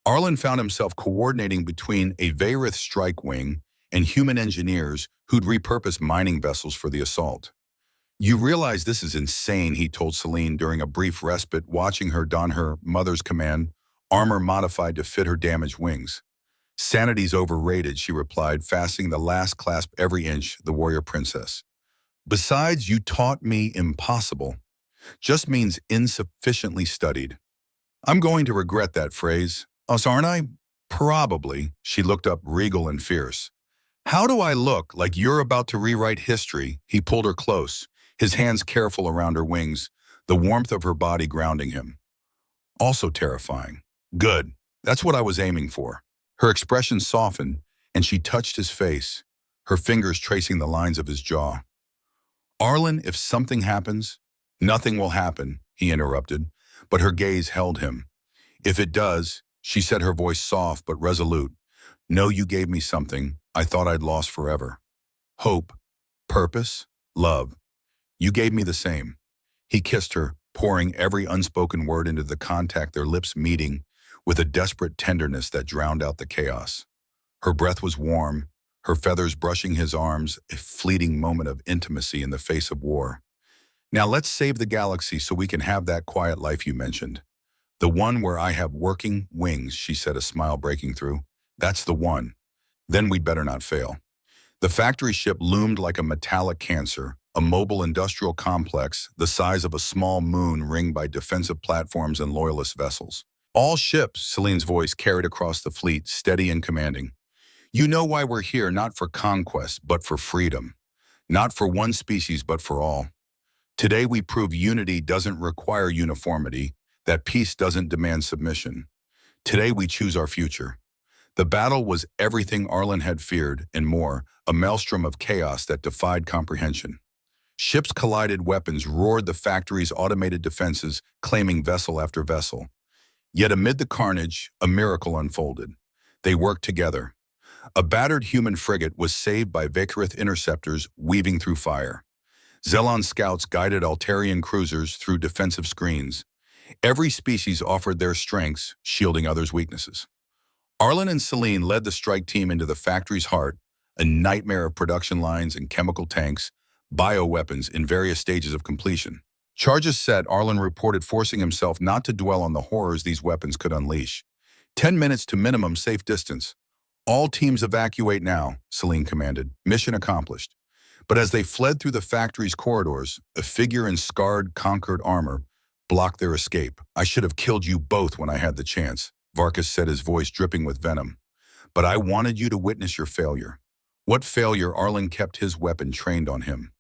Arlen found himself coordinating between a Vayrith strike wing and human engineers who'd repurposed mining vessels for the assault. "You realize this is insane," he told Celine during a brief respite, watching her don her mother's command, armor modified to fit her damaged wings. "Sanity's overrated," she replied, fastening the last clasp every inch, the warrior princess. "Besides, you taught me impossible. Just means insufficiently studied. I'm going to regret that phrase. Us, aren't I?" "Probably." She looked up, regal and fierce. "How do I look? Like you're about to rewrite history?" He pulled her close, his hands careful around her wings, the warmth of her body grounding him. "Also terrifying." "Good. That's what I was aiming for." Her expression softened, and she touched his face, her fingers tracing the lines of his jaw. "Arlen, if something happens—" "Nothing will happen," he interrupted, but her gaze held him. "If it does," she said, her voice soft but resolute, "know you gave me something I thought I'd lost forever. Hope, purpose, love. You gave me the same." He kissed her, pouring every unspoken word into the contact, their lips meeting with a desperate tenderness that drowned out the chaos. Her breath was warm, her feathers brushing his arms, a fleeting moment of intimacy in the face of war. "Now let's save the galaxy so we can have that quiet life you mentioned. The one where I have working wings," she said, a smile breaking through. "That's the one. Then we'd better not fail." The factory ship loomed like a metallic cancer, a mobile industrial complex the size of a small moon ringed by defensive platforms and loyalist vessels. "All ships," Celine's voice carried across the fleet, steady and commanding. "You know why we're here, not for conquest, but for freedom. Not for one species, but for all. Today we prove unity doesn't require uniformity, that peace doesn't demand submission. Today we choose our future." The battle was everything Arlen had feared, and more, a maelstrom of chaos that defied comprehension. Ships collided, weapons roared, the factory's automated defenses claiming vessel after vessel. Yet amid the carnage, a miracle unfolded. They worked together. A battered human frigate was saved by Vayrith interceptors weaving through fire. Zelon scouts guided Altarian cruisers through defensive screens. Every species offered their strengths, shielding others' weaknesses. Arlen and Celine led the strike team into the factory's heart, a nightmare of production lines and chemical tanks, bioweapons in various stages of completion. Charges set, Arlen reported, forcing himself not to dwell on the horrors these weapons could unleash. 10 minutes to minimum safe distance. "All teams evacuate now," Celine commanded. "Mission accomplished." But as they fled through the factory's corridors, a figure in scarred, conquered armor blocked their escape. "I should have killed you both when I had the chance," Varkas said, his voice dripping with venom. "But I wanted you to witness your failure." "What failure?" Arlen kept his weapon trained on him.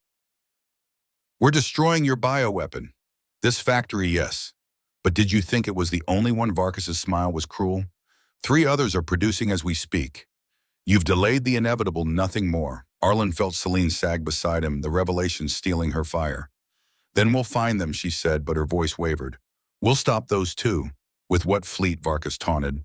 "We're destroying your bioweapon." "This factory, yes. But did you think it was the only one?" Varkas's smile was cruel. 3 others are producing as we speak. You've delayed the inevitable, nothing more." Arlen felt Celine sag beside him, the revelation stealing her fire. "Then we'll find them," she said, but her voice wavered. "We'll stop those too." "With what fleet?" Varkas taunted.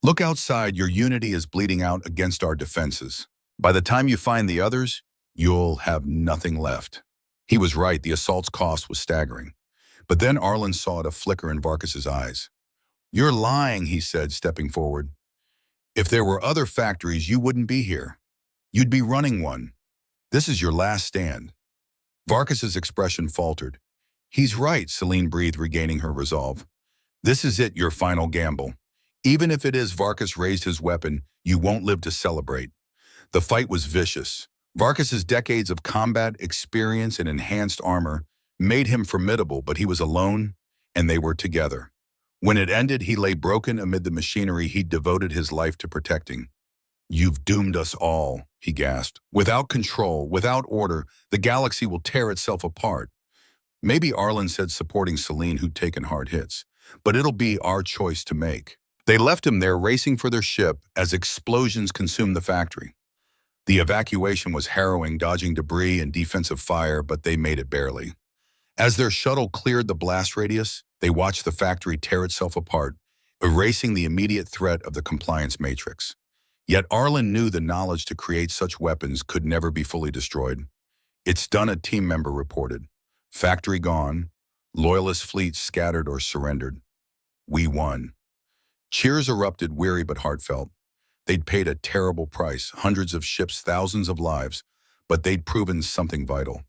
"Look outside, your unity is bleeding out against our defenses. By the time you find the others, you'll have nothing left." He was right, the assault's cost was staggering. But then Arlen saw a flicker in Varkas's eyes. "You're lying," he said, stepping forward. "If there were other factories, you wouldn't be here. You'd be running one. This is your last stand." Varkas's expression faltered. "He's right," Celine breathed, regaining her resolve. "This is it, your final gamble. Even if it is," Varkas raised his weapon, "you won't live to celebrate." The fight was vicious. Varkas's decades of combat experience and enhanced armor made him formidable, but he was alone, and they were together. When it ended, he lay broken amid the machinery he'd devoted his life to protecting. "You've doomed us all," he gasped. "Without control, without order, the galaxy will tear itself apart." Maybe, Arlen said, supporting Celine, who'd taken hard hits. "But it'll be our choice to make." They left him there, racing for their ship as explosions consumed the factory. The evacuation was harrowing, dodging debris and defensive fire, but they made it barely. As their shuttle cleared the blast radius, they watched the factory tear itself apart, erasing the immediate threat of the compliance matrix. Yet Arlen knew the knowledge to create such weapons could never be fully destroyed. "It's done," a team member reported. "Factory gone. Loyalist fleets scattered or surrendered. We won." Cheers erupted, weary but heartfelt. They'd paid a terrible price, hundreds of ships, thousands of lives, but they'd proven something vital.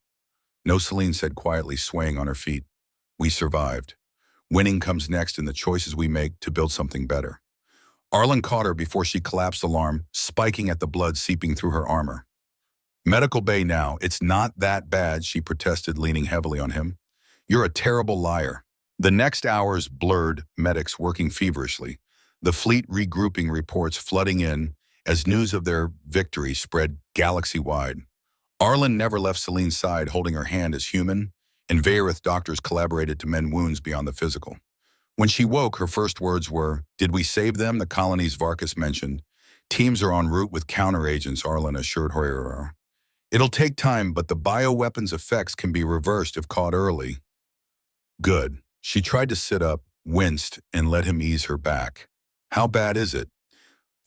"No," Celine said quietly, swaying on her feet. "We survived. Winning comes next in the choices we make to build something better." Arlen caught her before she collapsed, alarm spiking at the blood seeping through her armor. "Medical bay now. It's not that bad," she protested, leaning heavily on him. "You're a terrible liar." The next hours blurred, medics working feverishly, the fleet regrouping, reports flooding in as news of their victory spread galaxy-wide. Arlen never left Celine's side, holding her hand as human, and Vaerith doctors collaborated to mend wounds beyond the physical. When she woke, her first words were, "Did we save them?" The colonies Varkas mentioned. "Teams are en route with counteragents," Arlen assured her. "It'll take time, but the bioweapons effects can be reversed if caught early." "Good." She tried to sit up, winced, and let him ease her back. "How bad is it?"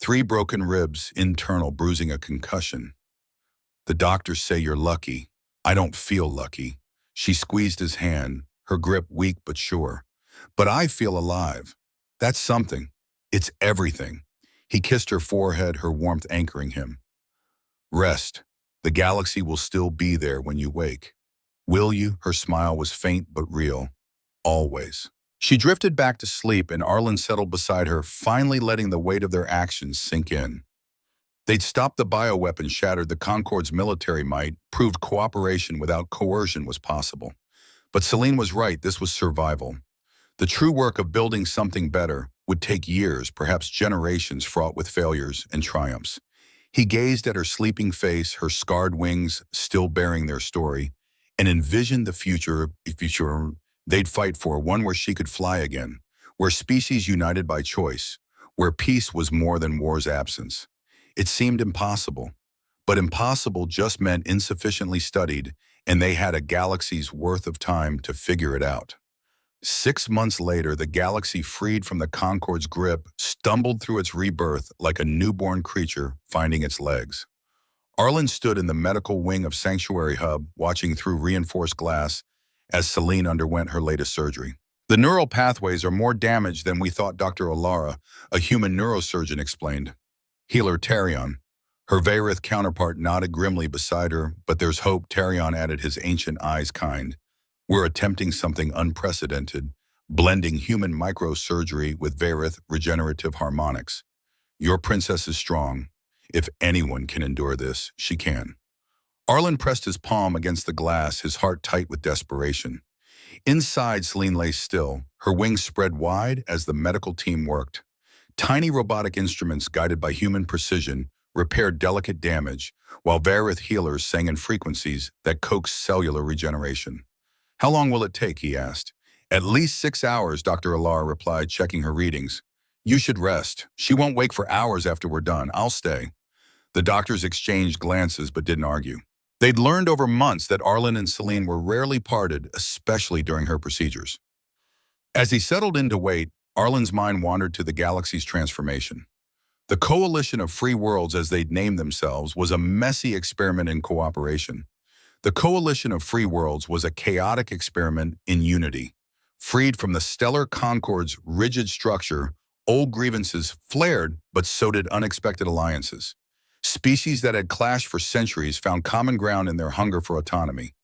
"3 broken ribs, internal bruising, a concussion." "The doctors say you're lucky." "I don't feel lucky." She squeezed his hand, her grip weak but sure. "But I feel alive. That's something. It's everything." He kissed her forehead, her warmth anchoring him. "Rest. The galaxy will still be there when you wake." "Will you?" Her smile was faint but real. "Always." She drifted back to sleep, and Arlen settled beside her, finally letting the weight of their actions sink in. They'd stopped the bioweapon, shattered the Concorde's military might, proved cooperation without coercion was possible. But Celine was right, this was survival. The true work of building something better would take years, perhaps generations, fraught with failures and triumphs. He gazed at her sleeping face, her scarred wings still bearing their story, and envisioned the future they'd fight for, one where she could fly again, where species united by choice, where peace was more than war's absence. It seemed impossible, but impossible just meant insufficiently studied, and they had a galaxy's worth of time to figure it out. 6 months later, the galaxy, freed from the Concorde's grip, stumbled through its rebirth like a newborn creature finding its legs. Arlen stood in the medical wing of Sanctuary Hub, watching through reinforced glass as Celine underwent her latest surgery. "The neural pathways are more damaged than we thought," Dr. Olara, a human neurosurgeon, explained. Healer Tarion. Her Vaerith counterpart nodded grimly beside her, "But there's hope," Tarion added, his ancient eyes kind. "We're attempting something unprecedented, blending human microsurgery with Vaerith regenerative harmonics. Your princess is strong. If anyone can endure this, she can." Arlen pressed his palm against the glass, his heart tight with desperation. Inside, Celine lay still, her wings spread wide as the medical team worked. Tiny robotic instruments guided by human precision repaired delicate damage, while Vaerith healers sang in frequencies that coaxed cellular regeneration. "How long will it take?" he asked. "At least 6 hours," Dr. Alar replied, checking her readings. "You should rest. She won't wake for hours after we're done. I'll stay." The doctors exchanged glances but didn't argue. They'd learned over months that Arlen and Celine were rarely parted, especially during her procedures. As he settled in to wait, Arlen's mind wandered to the galaxy's transformation. The Coalition of Free Worlds, as they'd named themselves, was a messy experiment in cooperation. The Coalition of Free Worlds was a chaotic experiment in unity. Freed from the stellar Concorde's rigid structure, old grievances flared, but so did unexpected alliances. Species that had clashed for centuries found common ground in their hunger for autonomy.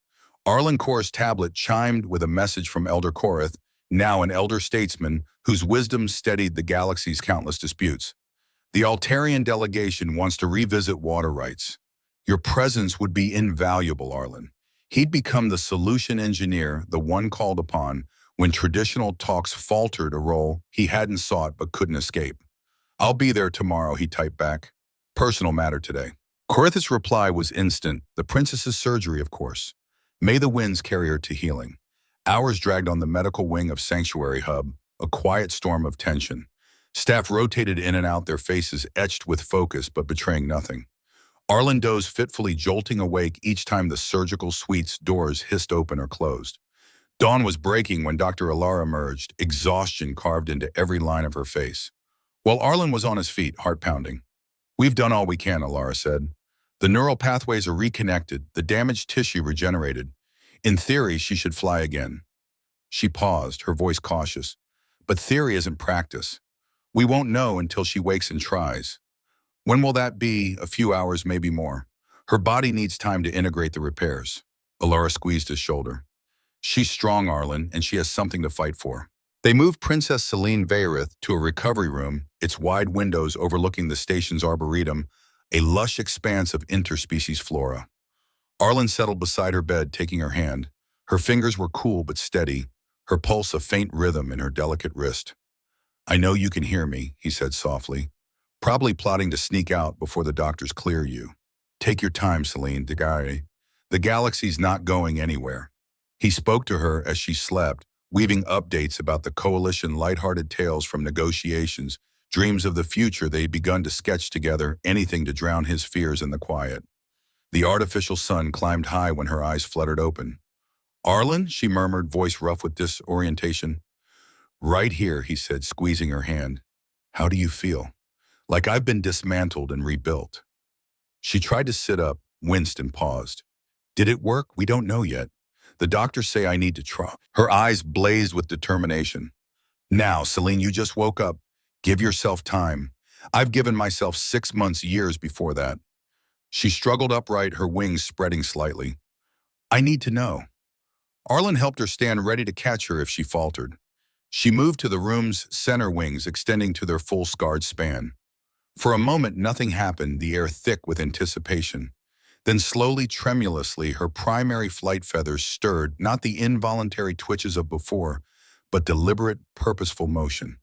Arlen Kor's tablet chimed with a message from Elder Korath, now an elder statesman whose wisdom steadied the galaxy's countless disputes. "The Altarian delegation wants to revisit water rights. Your presence would be invaluable, Arlen." He'd become the solution engineer, the one called upon when traditional talks faltered, a role he hadn't sought but couldn't escape. "I'll be there tomorrow," he typed back. "Personal matter today." Korath's reply was instant. The princess's surgery, of course. May the winds carry her to healing. Hours dragged on the medical wing of Sanctuary Hub, a quiet storm of tension. Staff rotated in and out, their faces etched with focus but betraying nothing. Arlen dozed fitfully, jolting awake each time the surgical suite's doors hissed open or closed. Dawn was breaking when Dr. Alara emerged, exhaustion carved into every line of her face. While Arlen was on his feet, heart pounding. We've done all we can, Alara said. The neural pathways are reconnected, the damaged tissue regenerated. In theory, she should fly again. She paused, her voice cautious. But theory isn't practice. We won't know until she wakes and tries. When will that be? A few hours, maybe more. Her body needs time to integrate the repairs. Alara squeezed his shoulder. She's strong, Arlen, and she has something to fight for. They moved Princess Celine Veyrith to a recovery room, its wide windows overlooking the station's arboretum, a lush expanse of interspecies flora. Arlen settled beside her bed, taking her hand. Her fingers were cool but steady, her pulse a faint rhythm in her delicate wrist. I know you can hear me, he said softly, probably plotting to sneak out before the doctors clear you. Take your time, Celine, Degare. The galaxy's not going anywhere. He spoke to her as she slept, weaving updates about the coalition, lighthearted tales from negotiations, dreams of the future they'd begun to sketch together, anything to drown his fears in the quiet. The artificial sun climbed high when her eyes fluttered open. Arlen, she murmured, voice rough with disorientation. Right here, he said, squeezing her hand. How do you feel? Like I've been dismantled and rebuilt. She tried to sit up, winced and paused. Did it work? We don't know yet. The doctors say I need to try. Her eyes blazed with determination. Now, Celine, you just woke up. Give yourself time. I've given myself 6 months, years before that. She struggled upright, her wings spreading slightly. I need to know. Arlen helped her stand ready to catch her if she faltered. She moved to the room's center wings, extending to their full scarred span. For a moment, nothing happened, the air thick with anticipation. Then slowly, tremulously, her primary flight feathers stirred, not the involuntary twitches of before, but deliberate, purposeful motion.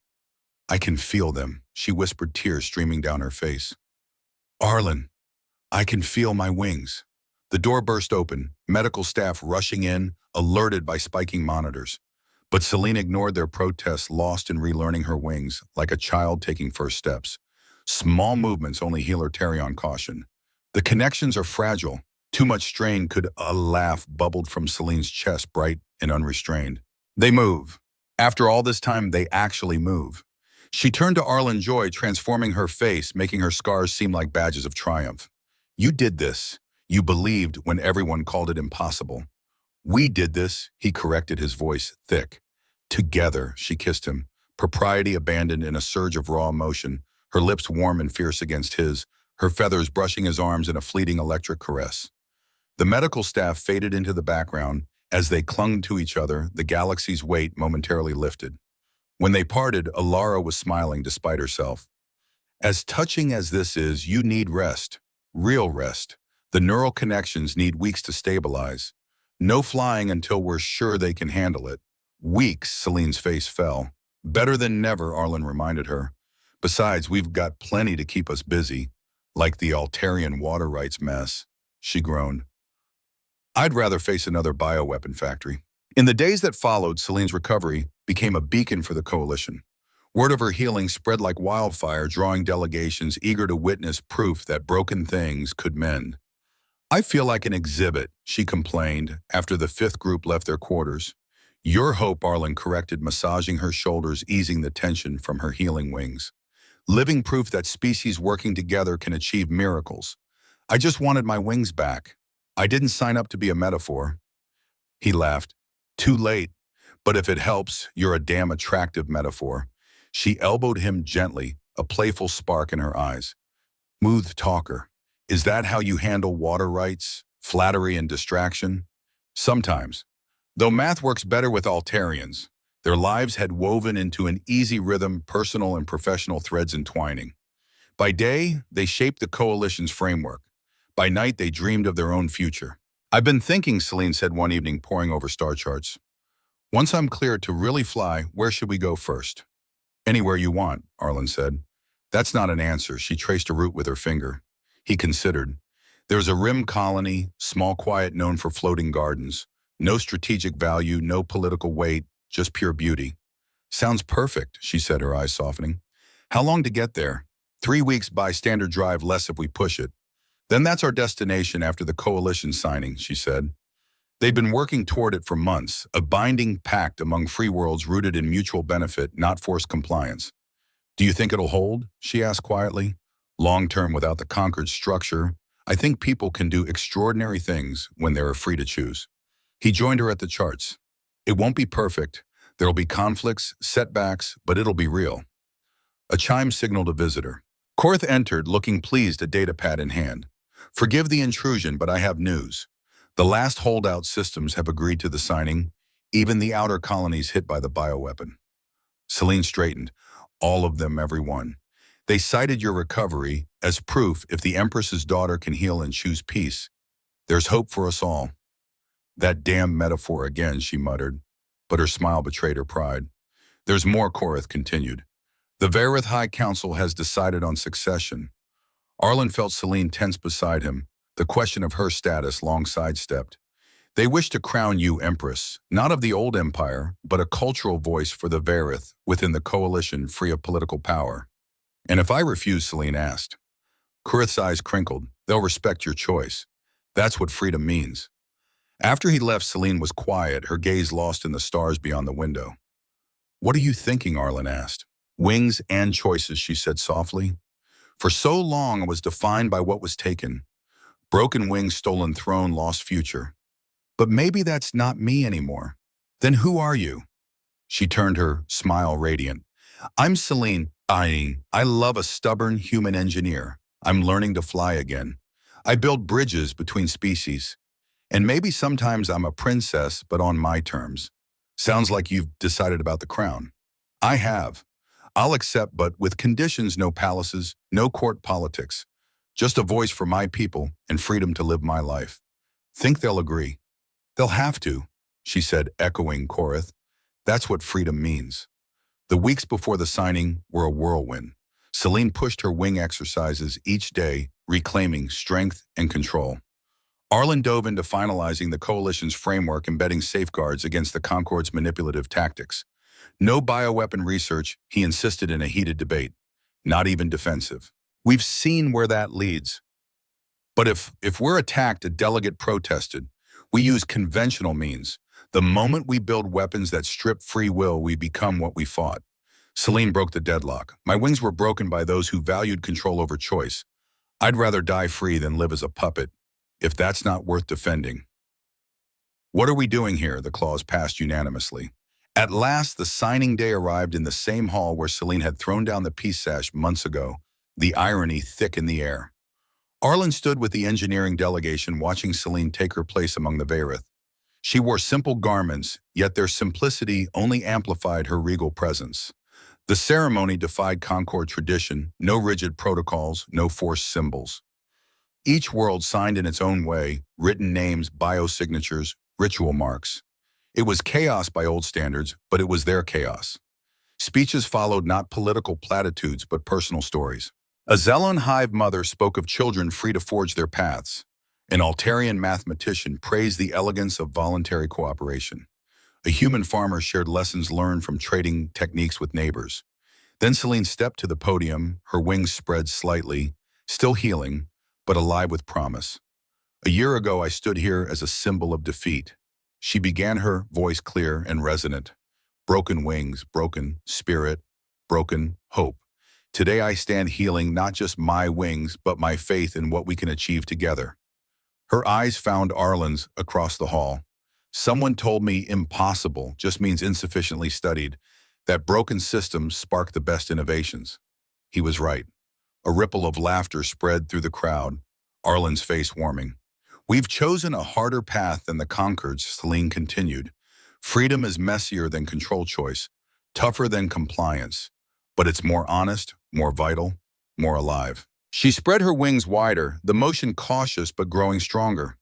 I can feel them, she whispered, tears streaming down her face. Arlen, I can feel my wings. The door burst open, medical staff rushing in, alerted by spiking monitors. But Celine ignored their protests, lost in relearning her wings, like a child taking first steps. Small movements only heal her Terion caution. The connections are fragile. Too much strain could. A laugh bubbled from Celine's chest, bright and unrestrained. They move. After all this time, they actually move. She turned to Arlen Joy, transforming her face, making her scars seem like badges of triumph. You did this. You believed when everyone called it impossible. We did this, he corrected, his voice thick. Together, she kissed him, propriety abandoned in a surge of raw emotion, her lips warm and fierce against his, her feathers brushing his arms in a fleeting electric caress. The medical staff faded into the background. As they clung to each other, the galaxy's weight momentarily lifted. When they parted, Alara was smiling despite herself. As touching as this is, you need rest. Real rest. The neural connections need weeks to stabilize. No flying until we're sure they can handle it. Weeks, Celine's face fell. Better than never, Arlen reminded her. Besides, we've got plenty to keep us busy. Like the Altarian water rights mess, she groaned. I'd rather face another bioweapon factory. In the days that followed, Celine's recovery became a beacon for the coalition. Word of her healing spread like wildfire, drawing delegations eager to witness proof that broken things could mend. I feel like an exhibit, she complained after the 5th group left their quarters. Your hope, Arlen corrected, massaging her shoulders, easing the tension from her healing wings. Living proof that species working together can achieve miracles. I just wanted my wings back. I didn't sign up to be a metaphor. He laughed. Too late. But if it helps, you're a damn attractive metaphor. She elbowed him gently, a playful spark in her eyes. Smooth talker. Is that how you handle water rights, flattery, and distraction? Sometimes. Though math works better with Altarians. Their lives had woven into an easy rhythm, personal and professional threads entwining. By day, they shaped the coalition's framework. By night, they dreamed of their own future. I've been thinking, Celine said one evening, poring over star charts. Once I'm cleared to really fly, where should we go first? Anywhere you want, Arlen said. That's not an answer. She traced a route with her finger. He considered. There's a rim colony, small quiet, known for floating gardens. No strategic value, no political weight, just pure beauty. Sounds perfect, she said, her eyes softening. How long to get there? 3 weeks by standard drive, less if we push it. Then that's our destination after the coalition signing, she said. They'd been working toward it for months, a binding pact among free worlds rooted in mutual benefit, not forced compliance. Do you think it'll hold? She asked quietly. Long-term without the conquered structure, I think people can do extraordinary things when they're free to choose. He joined her at the charts. It won't be perfect. There'll be conflicts, setbacks, but it'll be real. A chime signaled a visitor. Korth entered, looking pleased, a datapad in hand. Forgive the intrusion, but I have news. The last holdout systems have agreed to the signing, even the outer colonies hit by the bioweapon. Celine straightened. All of them, everyone. They cited your recovery as proof if the Empress's daughter can heal and choose peace. There's hope for us all. That damn metaphor again, she muttered, but her smile betrayed her pride. There's more, Korth continued. The Varith High Council has decided on succession. Arlen felt Celine tense beside him, the question of her status long sidestepped. They wish to crown you Empress, not of the old empire, but a cultural voice for the Varith within the coalition free of political power. And if I refuse, Celine asked. Korth's eyes crinkled. They'll respect your choice. That's what freedom means. After he left, Celine was quiet, her gaze lost in the stars beyond the window. What are you thinking? Arlen asked. Wings and choices, she said softly. For so long I was defined by what was taken. Broken wings, stolen throne, lost future. But maybe that's not me anymore. Then who are you? She turned, her smile radiant. I'm Celine. I love a stubborn human engineer. I'm learning to fly again. I build bridges between species. And maybe sometimes I'm a princess, but on my terms. Sounds like you've decided about the crown. I have. I'll accept, but with conditions: no palaces, no court politics. Just a voice for my people and freedom to live my life. Think they'll agree. They'll have to, she said, echoing Korth. That's what freedom means. The weeks before the signing were a whirlwind. Celine pushed her wing exercises each day, reclaiming strength and control. Arlen dove into finalizing the coalition's framework, embedding safeguards against the Concord's manipulative tactics. No bioweapon research, he insisted in a heated debate. Not even defensive. We've seen where that leads. But if we're attacked, a delegate protested, we use conventional means. The moment we build weapons that strip free will, we become what we fought. Celine broke the deadlock. My wings were broken by those who valued control over choice. I'd rather die free than live as a puppet, if that's not worth defending. What are we doing here? The clause passed unanimously. At last, the signing day arrived in the same hall where Celine had thrown down the peace sash months ago, the irony thick in the air. Arlen stood with the engineering delegation, watching Celine take her place among the Varith. She wore simple garments, yet their simplicity only amplified her regal presence. The ceremony defied Concord tradition, no rigid protocols, no forced symbols. Each world signed in its own way, written names, biosignatures, ritual marks. It was chaos by old standards, but it was their chaos. Speeches followed, not political platitudes, but personal stories. A Zelon hive mother spoke of children free to forge their paths. An Altarian mathematician praised the elegance of voluntary cooperation. A human farmer shared lessons learned from trading techniques with neighbors. Then Celine stepped to the podium, her wings spread slightly, still healing, but alive with promise. A year ago, I stood here as a symbol of defeat. She began, her voice clear and resonant. Broken wings, broken spirit, broken hope. Today I stand healing not just my wings, but my faith in what we can achieve together. Her eyes found Arlen's across the hall. Someone told me impossible just means insufficiently studied, that broken systems spark the best innovations. He was right. A ripple of laughter spread through the crowd, Arlen's face warming. We've chosen a harder path than the Concords, Celine continued. Freedom is messier than control choice, tougher than compliance, but it's more honest, more vital, more alive. She spread her wings wider, the motion cautious but growing stronger.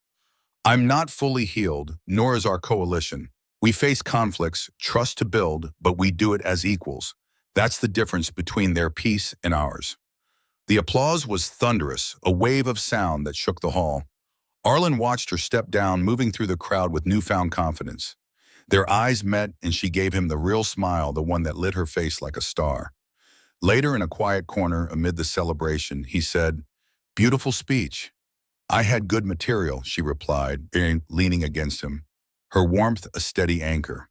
I'm not fully healed, nor is our coalition. We face conflicts, trust to build, but we do it as equals. That's the difference between their peace and ours. The applause was thunderous, a wave of sound that shook the hall. Arlen watched her step down, moving through the crowd with newfound confidence. Their eyes met, and she gave him the real smile, the one that lit her face like a star. Later, in a quiet corner amid the celebration, he said, "Beautiful speech." "I had good material," she replied, leaning against him, her warmth a steady anchor.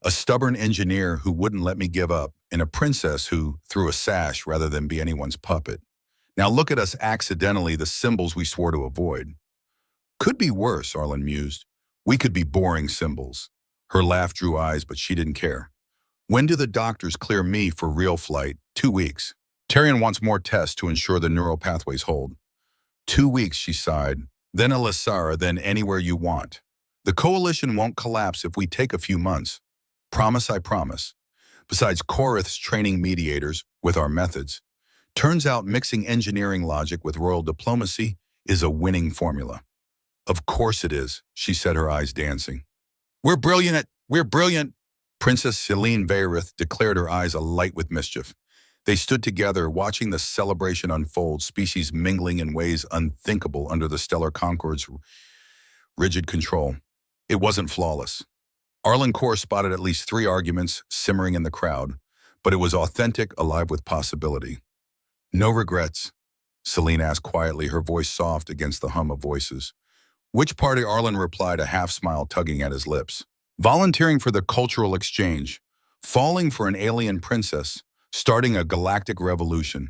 "A stubborn engineer who wouldn't let me give up, and a princess who threw a sash rather than be anyone's puppet. Now look at us accidentally, the symbols we swore to avoid. Could be worse, Arlen mused. We could be boring symbols. Her laugh drew eyes, but she didn't care. When do the doctors clear me for real flight? 2 weeks. Tyrion wants more tests to ensure the neural pathways hold. 2 weeks, she sighed. Then Elisara, then anywhere you want. The coalition won't collapse if we take a few months. Promise, I promise. Besides, Korith's training mediators with our methods. Turns out mixing engineering logic with royal diplomacy is a winning formula. Of course it is, she said, her eyes dancing. We're brilliant. Princess Selene Vayrith declared, her eyes alight with mischief. They stood together, watching the celebration unfold, species mingling in ways unthinkable under the Stellar Concord's rigid control. It wasn't flawless. Arlen Kor spotted at least 3 arguments simmering in the crowd, but it was authentic, alive with possibility. No regrets? Selene asked quietly, her voice soft against the hum of voices. Which party? Arlen replied, a half-smile tugging at his lips. Volunteering for the cultural exchange, falling for an alien princess, starting a galactic revolution.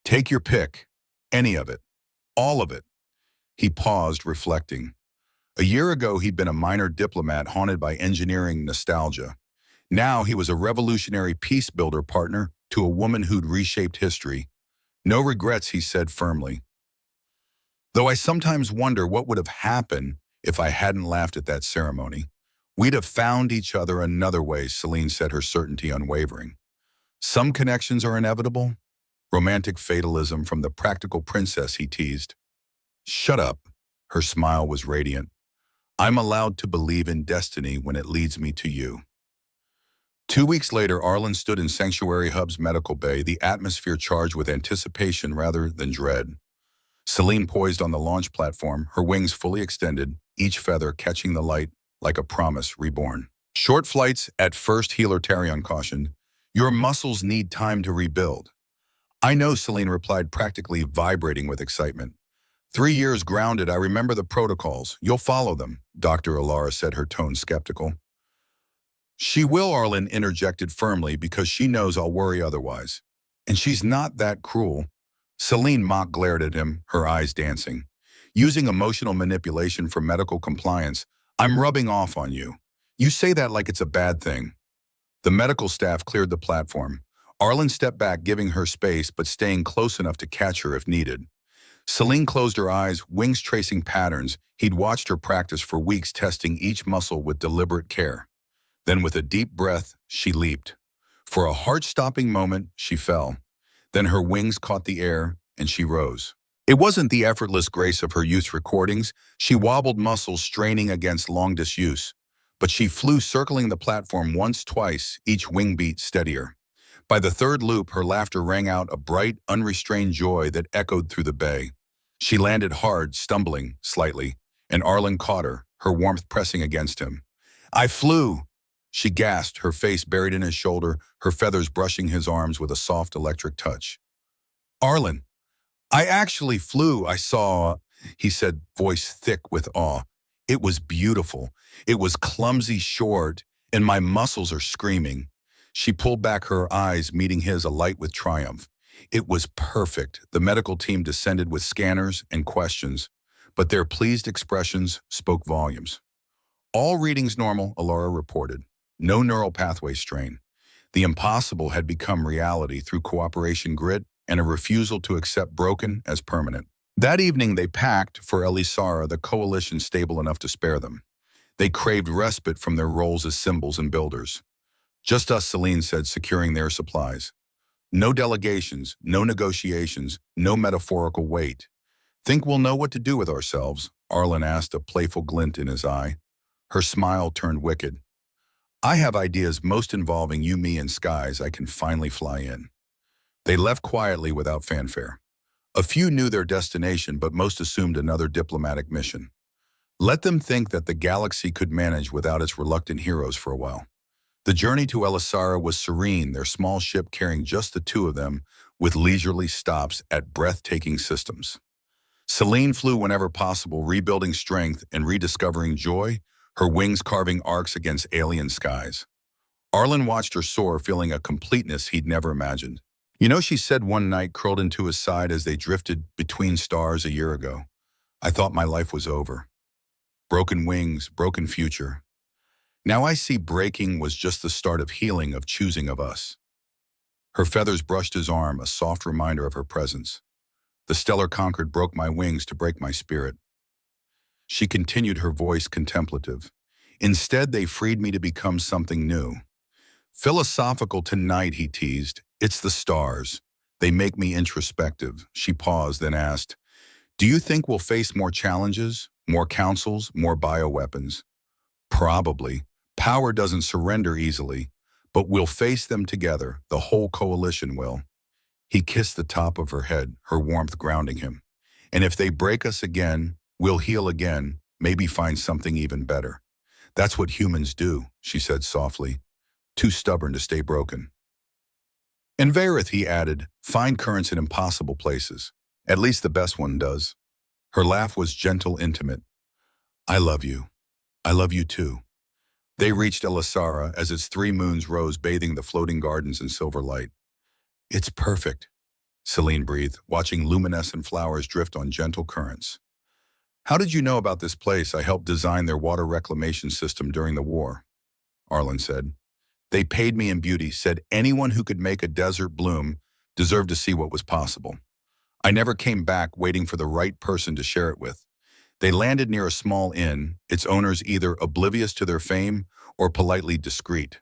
Take your pick. Any of it. All of it. He paused, reflecting. A year ago, he'd been a minor diplomat haunted by engineering nostalgia. Now he was a revolutionary peace builder partner to a woman who'd reshaped history. No regrets, he said firmly. Though I sometimes wonder what would have happened if I hadn't laughed at that ceremony. We'd have found each other another way, Selene said, her certainty unwavering. Some connections are inevitable. Romantic fatalism from the practical princess, he teased. Shut up. Her smile was radiant. I'm allowed to believe in destiny when it leads me to you. 2 weeks later, Arlen stood in Sanctuary Hub's medical bay, the atmosphere charged with anticipation rather than dread. Selene poised on the launch platform, her wings fully extended, each feather catching the light like a promise reborn. Short flights at first, healer Tarion cautioned. Your muscles need time to rebuild. I know, Selene replied, practically vibrating with excitement. 3 years grounded, I remember the protocols. You'll follow them, Dr. Alara said, her tone skeptical. She will, Arlen interjected firmly, because she knows I'll worry otherwise. And she's not that cruel. Selene mock glared at him, her eyes dancing. Using emotional manipulation for medical compliance, I'm rubbing off on you. You say that like it's a bad thing. The medical staff cleared the platform. Arlen stepped back, giving her space, but staying close enough to catch her if needed. Selene closed her eyes, wings tracing patterns. He'd watched her practice for weeks, testing each muscle with deliberate care. Then with a deep breath, she leaped. For a heart-stopping moment, she fell. Then her wings caught the air, and she rose. It wasn't the effortless grace of her youth's recordings. She wobbled, muscles straining against long disuse. But she flew, circling the platform once, twice, each wing beat steadier. By the third loop, her laughter rang out, a bright, unrestrained joy that echoed through the bay. She landed hard, stumbling slightly, and Arlen caught her warmth pressing against him. I flew! She gasped, her face buried in his shoulder, her feathers brushing his arms with a soft electric touch. Arlen, I actually flew, I saw, he said, voice thick with awe. It was beautiful. It was clumsy, short, and my muscles are screaming. She pulled back, her eyes meeting his, alight with triumph. It was perfect. The medical team descended with scanners and questions, but their pleased expressions spoke volumes. All readings normal, Alara reported. No neural pathway strain. The impossible had become reality through cooperation, grit, and a refusal to accept broken as permanent. That evening they packed for Elisara, the coalition stable enough to spare them. They craved respite from their roles as symbols and builders. Just us, Selene said, securing their supplies. No delegations, no negotiations, no metaphorical weight. Think we'll know what to do with ourselves? Arlen asked, a playful glint in his eye. Her smile turned wicked. I have ideas most involving you, me, and skies I can finally fly in. They left quietly without fanfare. A few knew their destination, but most assumed another diplomatic mission. Let them think that the galaxy could manage without its reluctant heroes for a while. The journey to Elisara was serene, their small ship carrying just the two of them, with leisurely stops at breathtaking systems. Selene flew whenever possible, rebuilding strength and rediscovering joy, her wings carving arcs against alien skies. Arlen watched her soar, feeling a completeness he'd never imagined. You know, she said one night, curled into his side as they drifted between stars a year ago. I thought my life was over. Broken wings, broken future. Now I see breaking was just the start of healing, of choosing of us. Her feathers brushed his arm, a soft reminder of her presence. The stellar concord broke my wings to break my spirit. She continued, her voice contemplative. Instead, they freed me to become something new. Philosophical tonight, he teased. It's the stars. They make me introspective. She paused, then asked, do you think we'll face more challenges, more councils, more bioweapons? Probably. Power doesn't surrender easily, but we'll face them together. The whole coalition will. He kissed the top of her head, her warmth grounding him. And if they break us again, we'll heal again, maybe find something even better. That's what humans do, she said softly, too stubborn to stay broken. In Varith, he added, find currents in impossible places. At least the best one does. Her laugh was gentle, intimate. I love you. I love you too. They reached Elisara as its 3 moons rose, bathing the floating gardens in silver light. It's perfect, Celine breathed, watching luminescent flowers drift on gentle currents. How did you know about this place? I helped design their water reclamation system during the war, Arlen said. They paid me in beauty, said anyone who could make a desert bloom deserved to see what was possible. I never came back, waiting for the right person to share it with. They landed near a small inn, its owners either oblivious to their fame or politely discreet.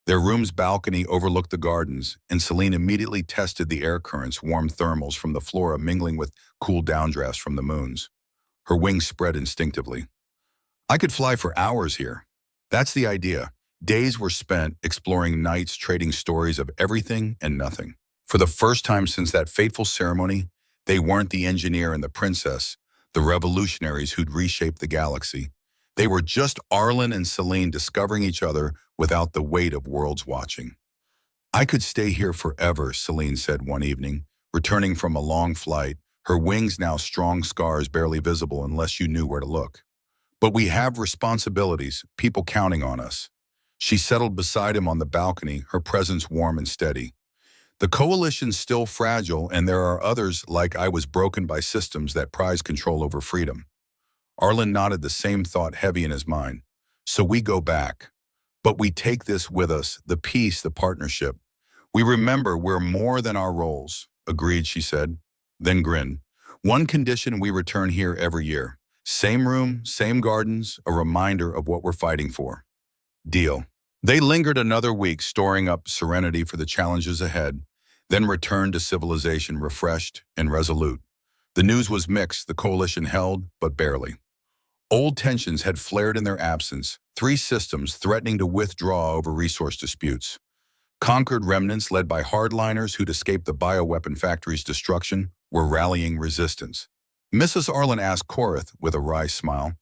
Their room's balcony overlooked the gardens, and Celine immediately tested the air currents, warm thermals from the flora mingling with cool downdrafts from the moons. Her wings spread instinctively. I could fly for hours here. That's the idea. Days were spent exploring, nights trading stories of everything and nothing. For the first time since that fateful ceremony, they weren't the engineer and the princess, the revolutionaries who'd reshaped the galaxy. They were just Arlen and Celine discovering each other without the weight of worlds watching. I could stay here forever, Celine said one evening, returning from a long flight, her wings now strong scars barely visible unless you knew where to look. But we have responsibilities, people counting on us. She settled beside him on the balcony, her presence warm and steady. The coalition's still fragile, and there are others like I was broken by systems that prize control over freedom. Arlen nodded, the same thought heavy in his mind. So we go back. But we take this with us, the peace, the partnership. We remember we're more than our roles. Agreed, she said, then grinned. One condition, we return here every year. Same room, same gardens, a reminder of what we're fighting for. Deal. They lingered another week, storing up serenity for the challenges ahead, then returned to civilization refreshed and resolute. The news was mixed, the coalition held, but barely. Old tensions had flared in their absence, 3 systems threatening to withdraw over resource disputes. Conquered remnants led by hardliners who'd escaped the bioweapon factory's destruction were rallying resistance. Mrs. Arlen asked Korath with a wry smile.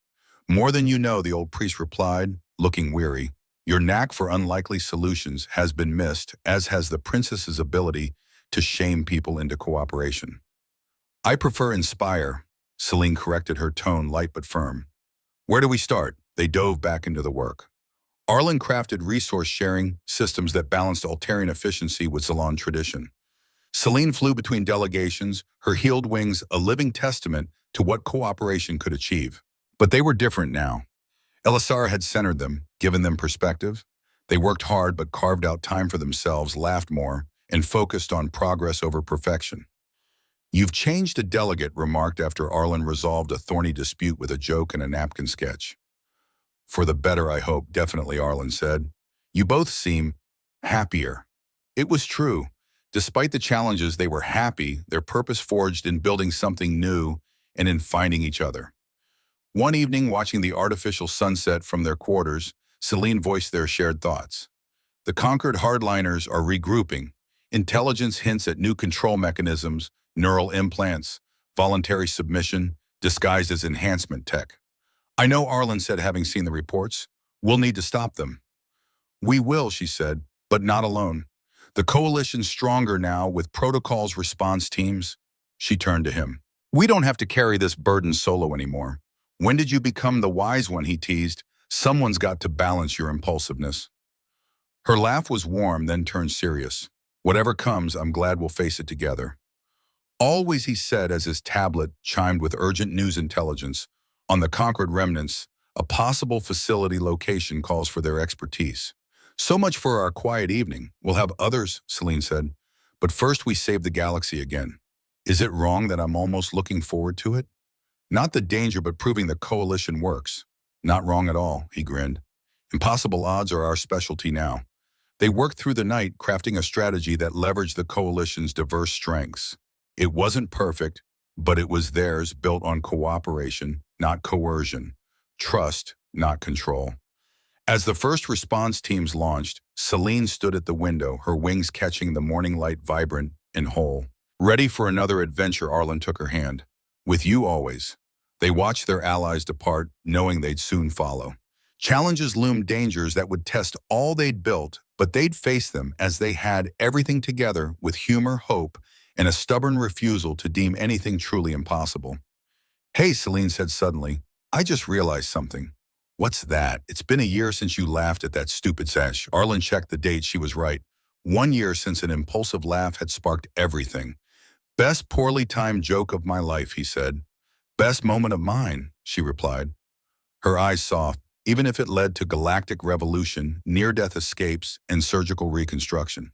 More than you know, the old priest replied, looking weary. Your knack for unlikely solutions has been missed, as has the princess's ability to shame people into cooperation. I prefer inspire, Celine corrected, her tone light but firm. Where do we start? They dove back into the work. Arlen crafted resource-sharing systems that balanced Altarian efficiency with Salon tradition. Celine flew between delegations, her healed wings a living testament to what cooperation could achieve. But they were different now. Elisara had centered them, given them perspective. They worked hard but carved out time for themselves, laughed more, and focused on progress over perfection. You've changed, a delegate remarked after Arlen resolved a thorny dispute with a joke and a napkin sketch. For the better, I hope, definitely, Arlen said. You both seem happier. It was true. Despite the challenges, they were happy, their purpose forged in building something new and in finding each other. One evening, watching the artificial sunset from their quarters, Celine voiced their shared thoughts. The conquered hardliners are regrouping. Intelligence hints at new control mechanisms, neural implants, voluntary submission, disguised as enhancement tech. I know, Arlen said, having seen the reports. We'll need to stop them. We will, she said, but not alone. The coalition's stronger now with protocols, response teams. She turned to him. We don't have to carry this burden solo anymore. When did you become the wise one, he teased. Someone's got to balance your impulsiveness. Her laugh was warm, then turned serious. Whatever comes, I'm glad we'll face it together. Always, he said as his tablet chimed with urgent news intelligence. On the conquered remnants, a possible facility location calls for their expertise. So much for our quiet evening. We'll have others, Celine said. But first we save the galaxy again. Is it wrong that I'm almost looking forward to it? Not the danger, but proving the coalition works. Not wrong at all, he grinned. Impossible odds are our specialty now. They worked through the night, crafting a strategy that leveraged the coalition's diverse strengths. It wasn't perfect, but it was theirs, built on cooperation, not coercion, trust, not control. As the first response teams launched, Celine stood at the window, her wings catching the morning light, vibrant and whole. Ready for another adventure, Arlen took her hand. With you always. They watched their allies depart, knowing they'd soon follow. Challenges loomed, dangers that would test all they'd built, but they'd face them as they had everything together with humor, hope, and a stubborn refusal to deem anything truly impossible. Hey, Celine said suddenly, I just realized something. What's that? It's been a year since you laughed at that stupid sash. Arlen checked the date. She was right. 1 year since an impulsive laugh had sparked everything. Best poorly timed joke of my life, he said. Best moment of mine, she replied. Her eyes soft, even if it led to galactic revolution, near-death escapes, and surgical reconstruction.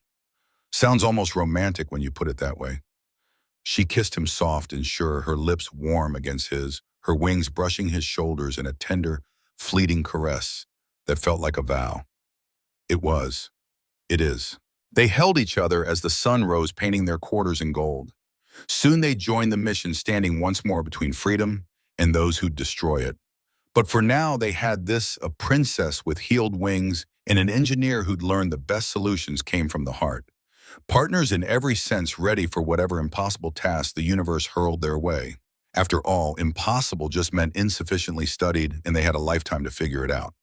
Sounds almost romantic when you put it that way. She kissed him soft and sure, her lips warm against his, her wings brushing his shoulders in a tender, fleeting caress that felt like a vow. It was. It is. They held each other as the sun rose, painting their quarters in gold. Soon they joined the mission, standing once more between freedom and those who'd destroy it. But for now, they had this, a princess with healed wings and an engineer who'd learned the best solutions came from the heart. Partners in every sense, ready for whatever impossible task the universe hurled their way. After all, impossible just meant insufficiently studied, and they had a lifetime to figure it out.